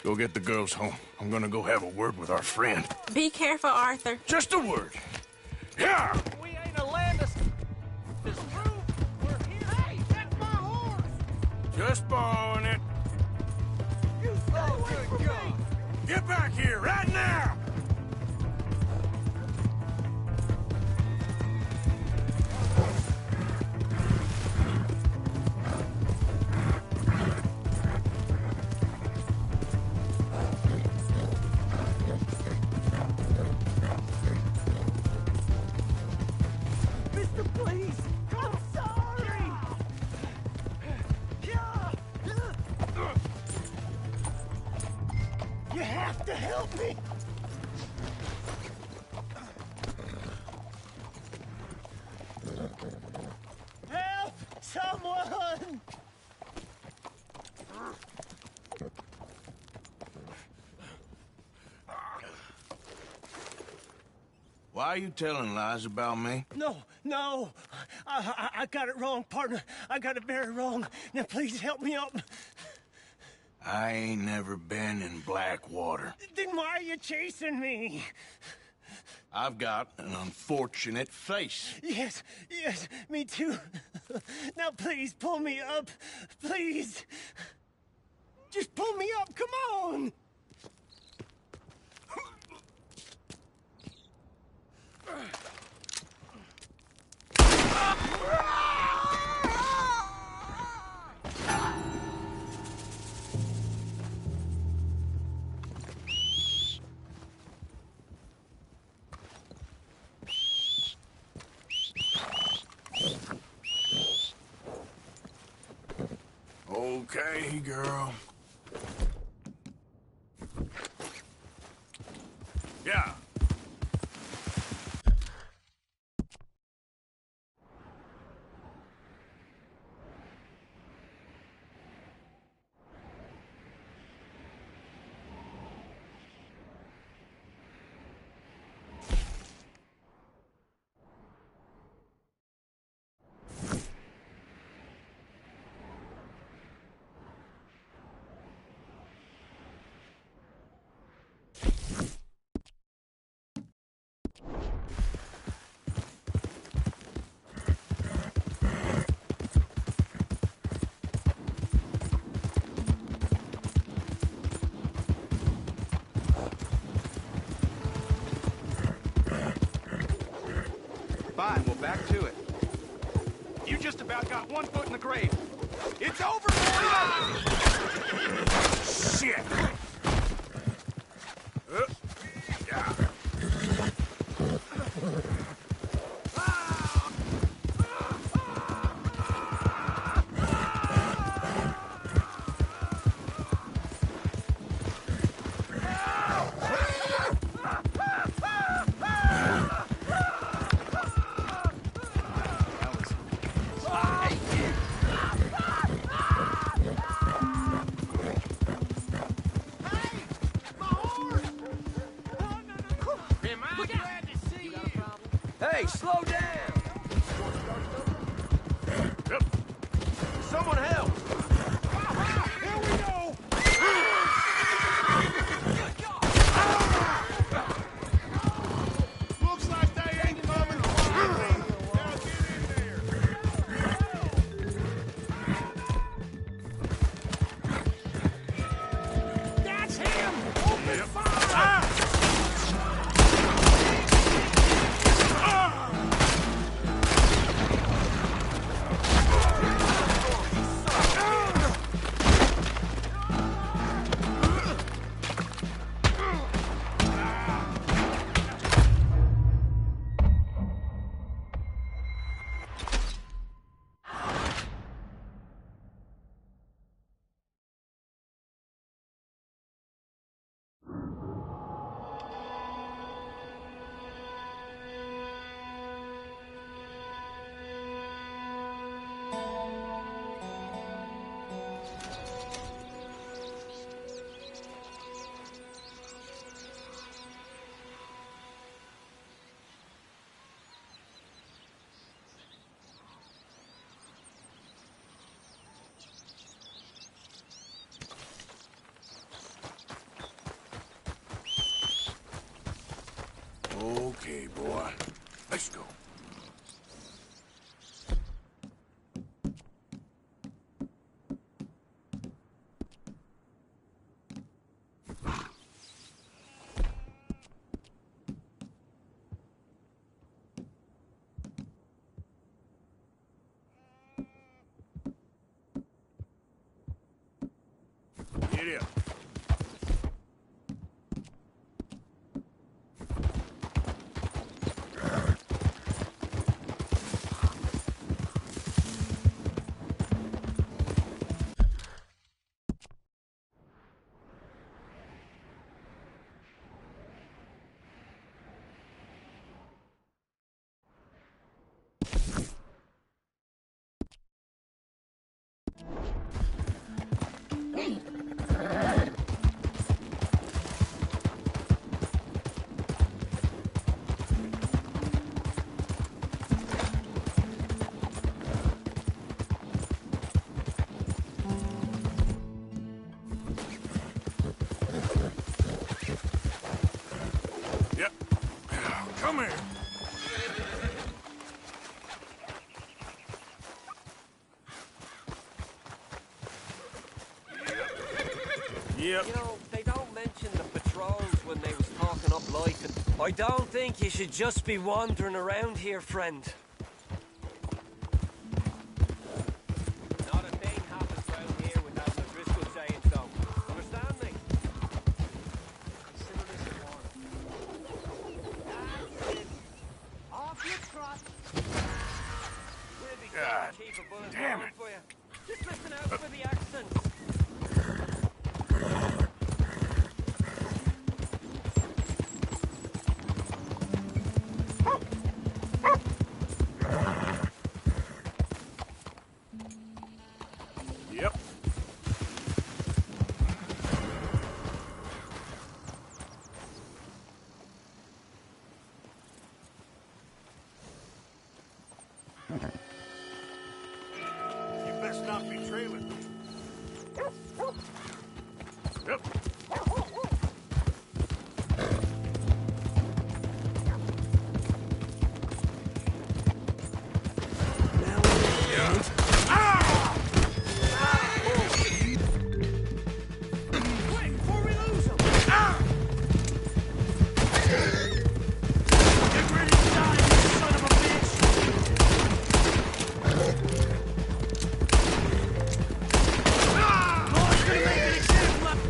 Go get the girls home. I'm gonna go have a word with our friend. Be careful, Arthur. Just a word. Yeah! We ain't a land of... This roof. We're here. Hey, that's my horse! Just borrowing it. You stay away from me! Get back here right now! Mister, please! I'm sorry! You have to help me! Help! Someone! Why are you telling lies about me? No. I got it wrong, partner. I got it very wrong. Now, please help me up. I ain't never been in Blackwater. Then why are you chasing me? I've got an unfortunate face. Yes, me too. Now please, pull me up. Please. Just pull me up, come on! Okay, girl. Yeah. Fine, well, back to it. You just about got one foot in the grave. It's over, man! Shit! Yeah. Hey, slow down! Yep. Someone help! Here we go! Looks like they ain't coming quietly. Now get in there. That's him! Open fire! Okay, boy. Let's go. Get up. Come here. Yep. You know, they don't mention the patrols when they was talking up life, and I don't think you should just be wandering around here, friend. Not a thing happens around here without the Driscoll saying so. Understand me? Consider this a warning. Off your trot. We'll be glad to keep a bullet damn going it. for you. Just listen out for the accents. Yep. You best not be trailing me. Yep. Quick, before we lose him! Get ready to die, you son of a bitch! Lord's gonna make an example of you!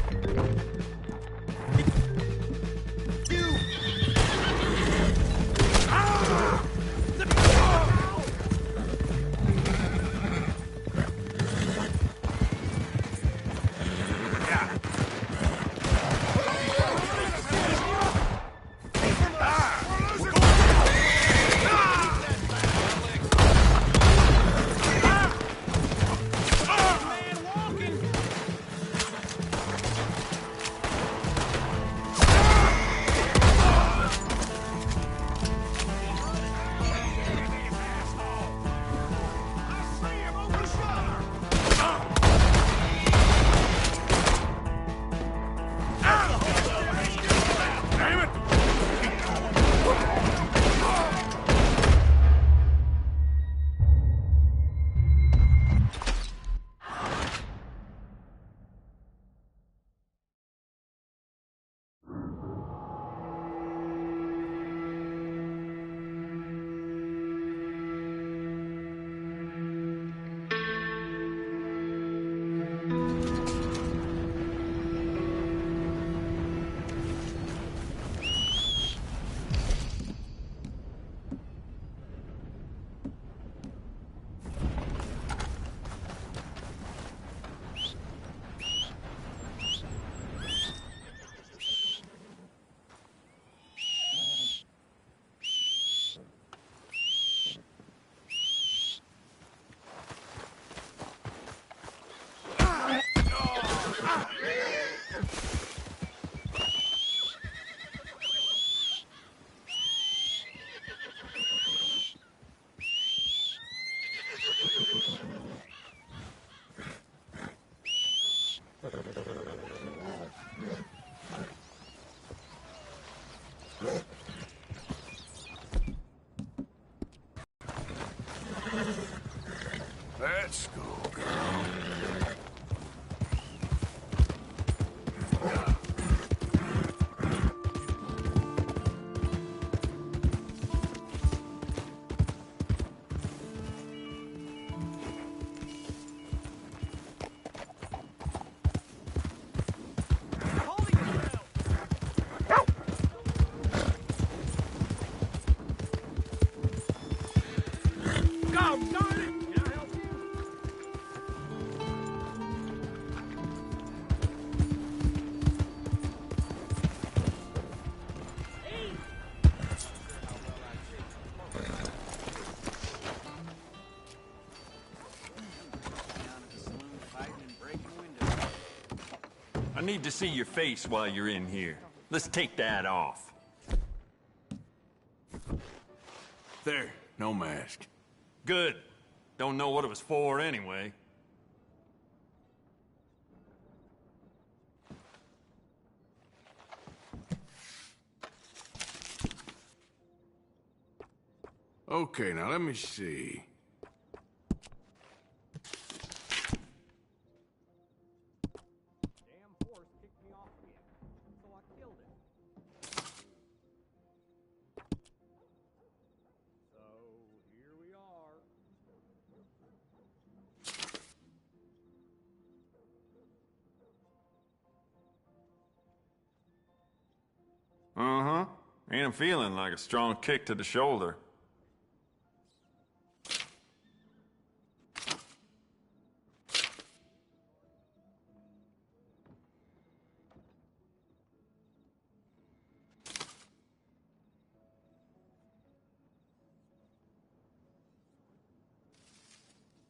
Let's go, girl. I need to see your face while you're in here. Let's take that off. There, no mask. Good. Don't know what it was for anyway. Okay, now let me see. Damn horse kicked me off again, so I killed it. So here we are. Uh-huh. Ain't a feeling like a strong kick to the shoulder.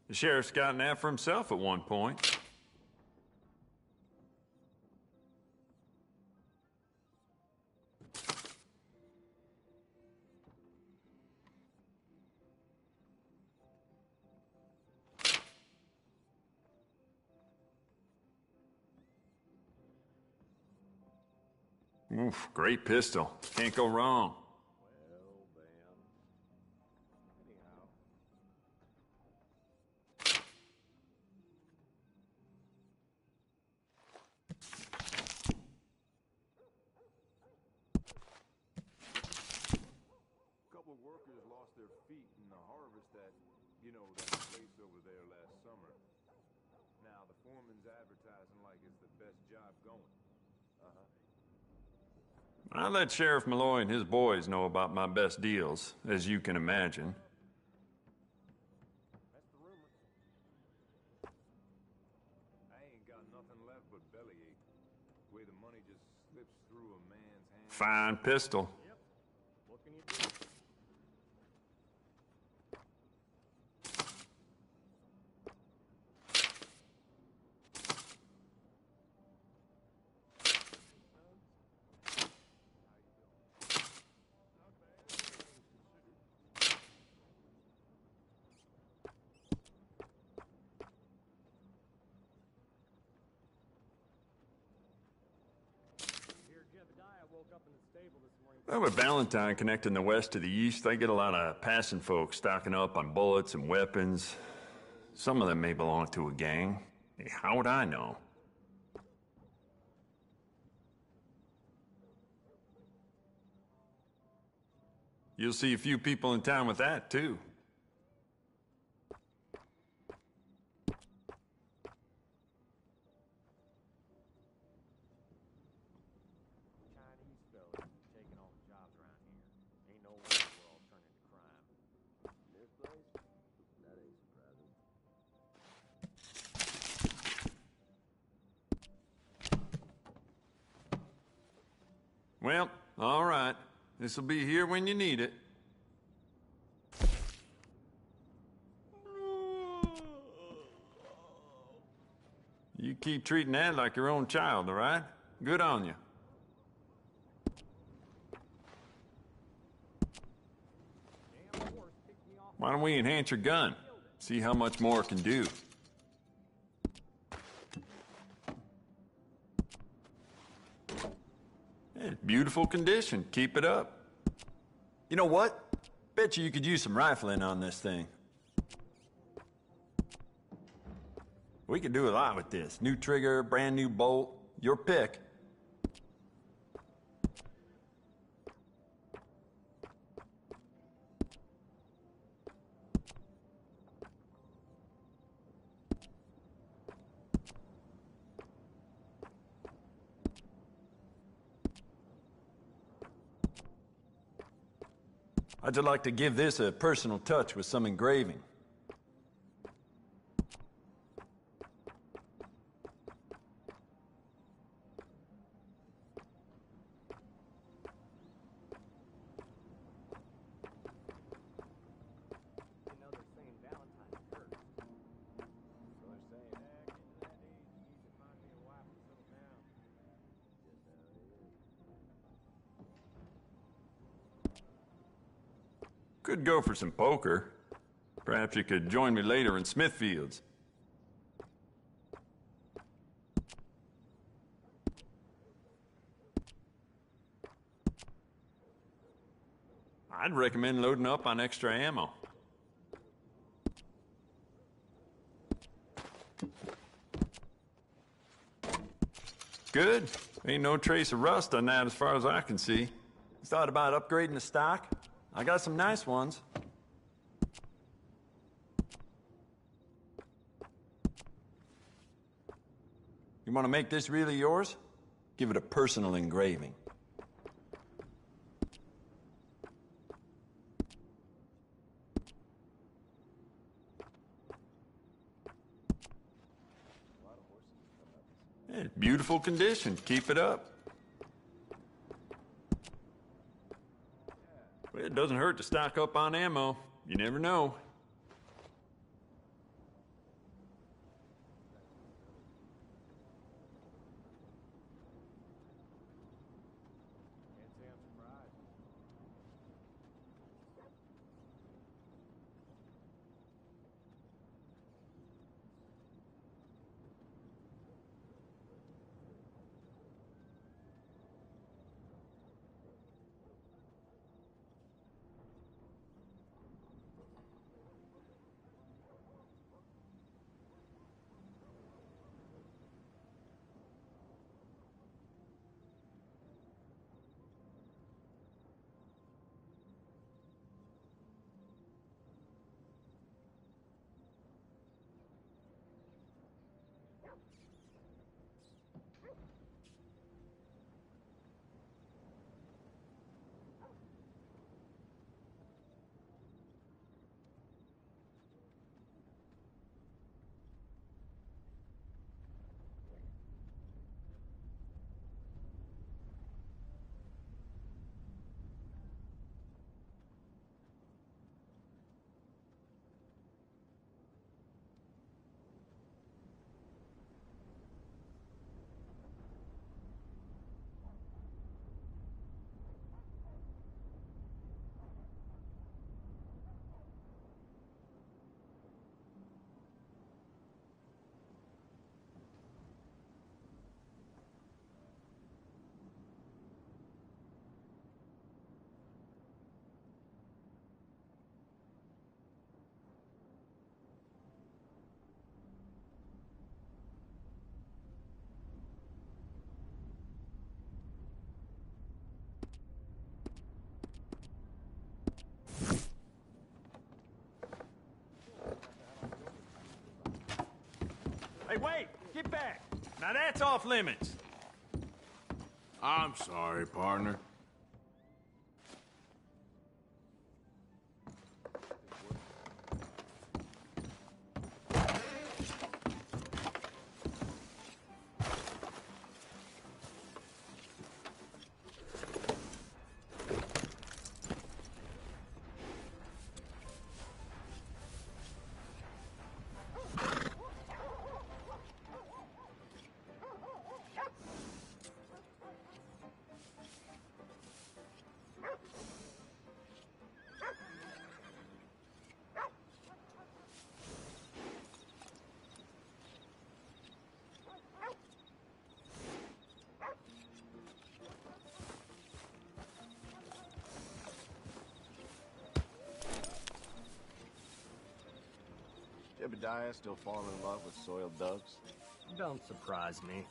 The sheriff's gotten that for himself at one point. Oof, great pistol. Can't go wrong. Couple of workers lost their feet in the harvest at, that place over there last summer. Now, the foreman's advertising like it's the best job going. I let Sheriff Malloy and his boys know about my best deals, as you can imagine. That's the rumor. I ain't got nothing left but bellyache. The way the money just slips through a man's hands. Fine pistol. Yep. What can you do? Well, with Valentine connecting the west to the east, they get a lot of passing folks stocking up on bullets and weapons. Some of them may belong to a gang. Hey, how would I know? You'll see a few people in town with that, too. Well, all right. This'll be here when you need it. You keep treating that like your own child, all right? Good on you. Why don't we enhance your gun? See how much more it can do. It's beautiful condition. Keep it up. You know what? Bet you could use some rifling on this thing. We could do a lot with this. New trigger, brand new bolt. Your pick. I'd like to give this a personal touch with some engraving. Could go for some poker. Perhaps you could join me later in Smithfield's. I'd recommend loading up on extra ammo. Good. Ain't no trace of rust on that as far as I can see. You thought about upgrading the stock? I got some nice ones. You want to make this really yours? Give it a personal engraving. Yeah, beautiful condition. Keep it up. Well, it doesn't hurt to stock up on ammo. You never know. Hey, wait! Get back! Now that's off limits! I'm sorry, partner. Jebediah still falling in love with soiled doves? Don't surprise me.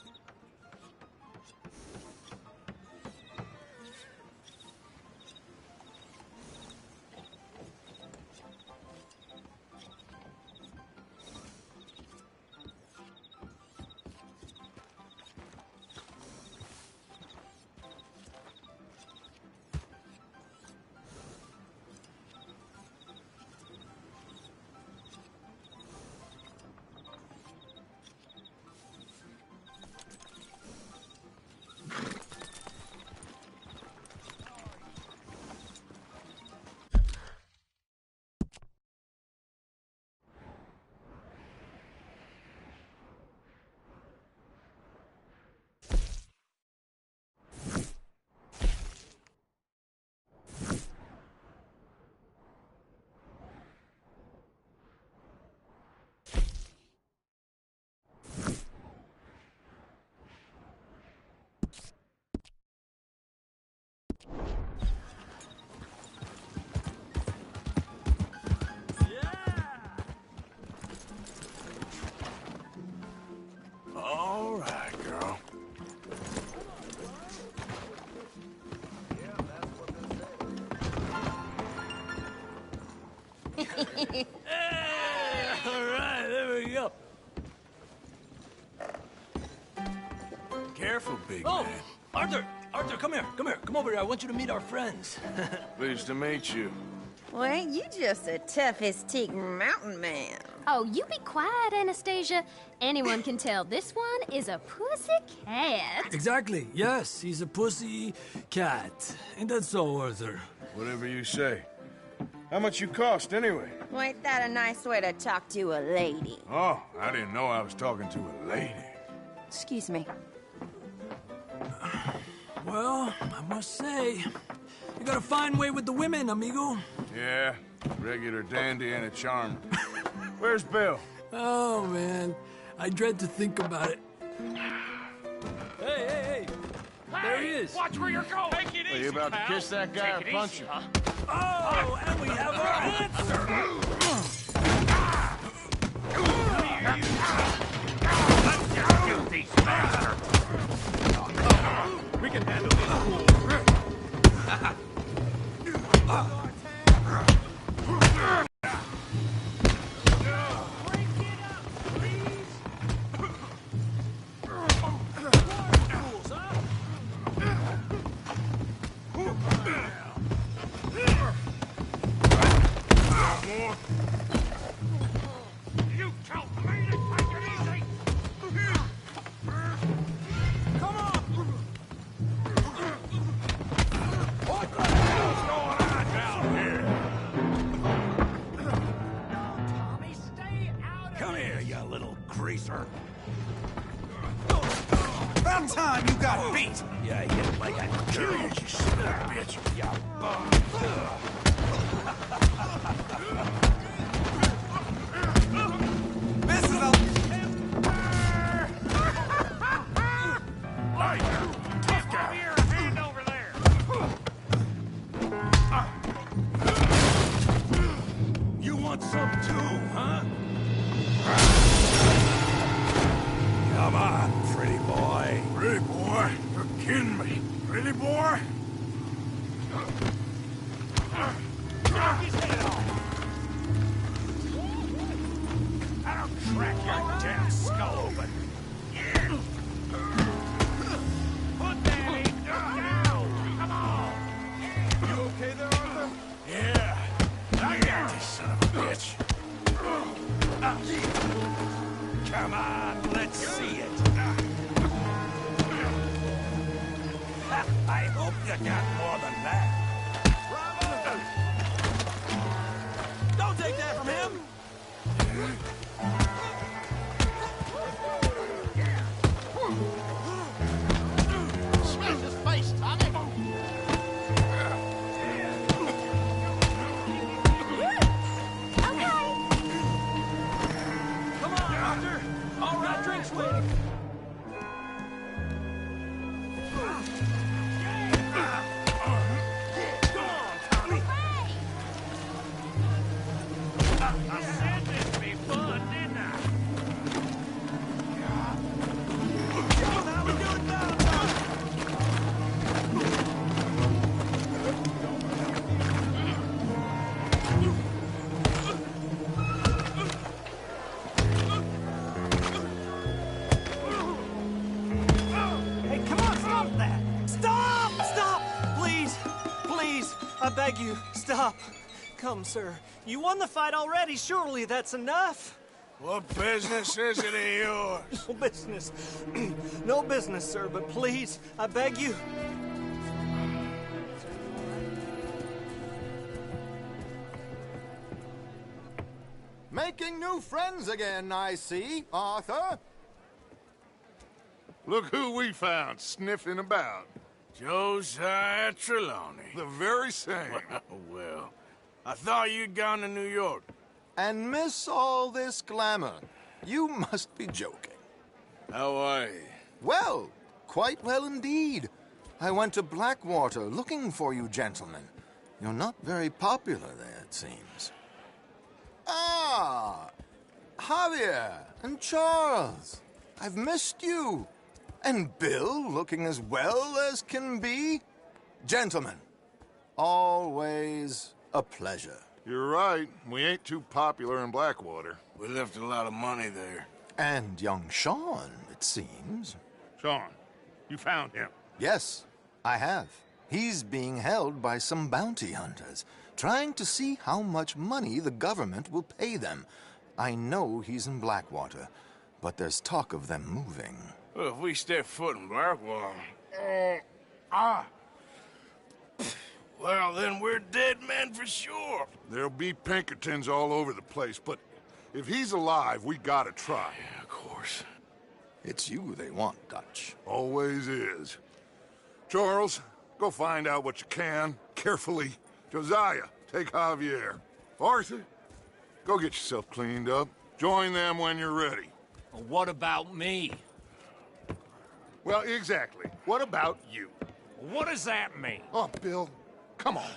All right, there we go. Careful, big man. Arthur! Arthur, come here. Come over here. I want you to meet our friends. Pleased to meet you. Well, ain't you just the toughest teak mountain man? Oh, you be quiet, Anastasia. Anyone can tell this one is a pussy cat. Exactly. Yes, he's a pussy cat. Ain't that so, Arthur? Whatever you say. How much you cost, anyway? Well, ain't that a nice way to talk to a lady? Oh, I didn't know I was talking to a lady. Excuse me. Well, I must say, you got a fine way with the women, amigo. Yeah, regular dandy and a charmer. Where's Bill? Oh, man. I dread to think about it. Hey! There he is. Watch where you're going. Take it easy, Are you about to pal. kiss that guy or Take it punch easy, him? huh? Oh, and we have our answer. Let's shoot these bastards. We can handle this. You told me to take it easy. Come on. What the hell's going on down here? Tommy, stay out of Come here, you little greaser. About time you got beat. Yeah, you hit like a Kill you, you son of a bitch. Yeah. This is a... Hey, tough guy. Give me your hand over there. You want some too, huh? Come on, pretty boy. Pretty boy? You're kidding me. Pretty boy? Knock his head off. I'll crack your damn skull open. Put that in down. Come on. You okay there, Arthur? Yeah. I got this son of a bitch. Come on, let's see it. I hope you got more than that. Don't take that from him. Smash his face, Tommy. Come on, Arthur. All right, drinks waiting. I said this'd be fun, didn't I? How we doing now, Hey, come on, stop that! Stop! Stop! Please! Please! I beg you, stop. Come, sir. You won the fight already. Surely that's enough. What business is it of yours? No business. No business, sir, but please, I beg you. Making new friends again, I see, Arthur. Look who we found sniffing about. Josiah Trelawney. The very same. Well, I thought you'd gone to New York. And miss all this glamour. You must be joking. How are you? Well, quite well indeed. I went to Blackwater looking for you gentlemen. You're not very popular there, it seems. Ah, Javier and Charles. I've missed you. And Bill looking as well as can be. Gentlemen, always a pleasure. You're right. We ain't too popular in Blackwater. We left a lot of money there. And young Sean, it seems. Sean, you found him? Yes, I have. He's being held by some bounty hunters, trying to see how much money the government will pay them. I know he's in Blackwater, but there's talk of them moving. Well, if we step foot in Blackwater... Well, then we're dead men for sure. There'll be Pinkertons all over the place, but if he's alive, we gotta try. Yeah, of course. It's you they want, Dutch. Always is. Charles, go find out what you can, carefully. Josiah, take Javier. Arthur, go get yourself cleaned up. Join them when you're ready. Well, what about me? Well, exactly. What about you? What does that mean? Oh, Bill, come on.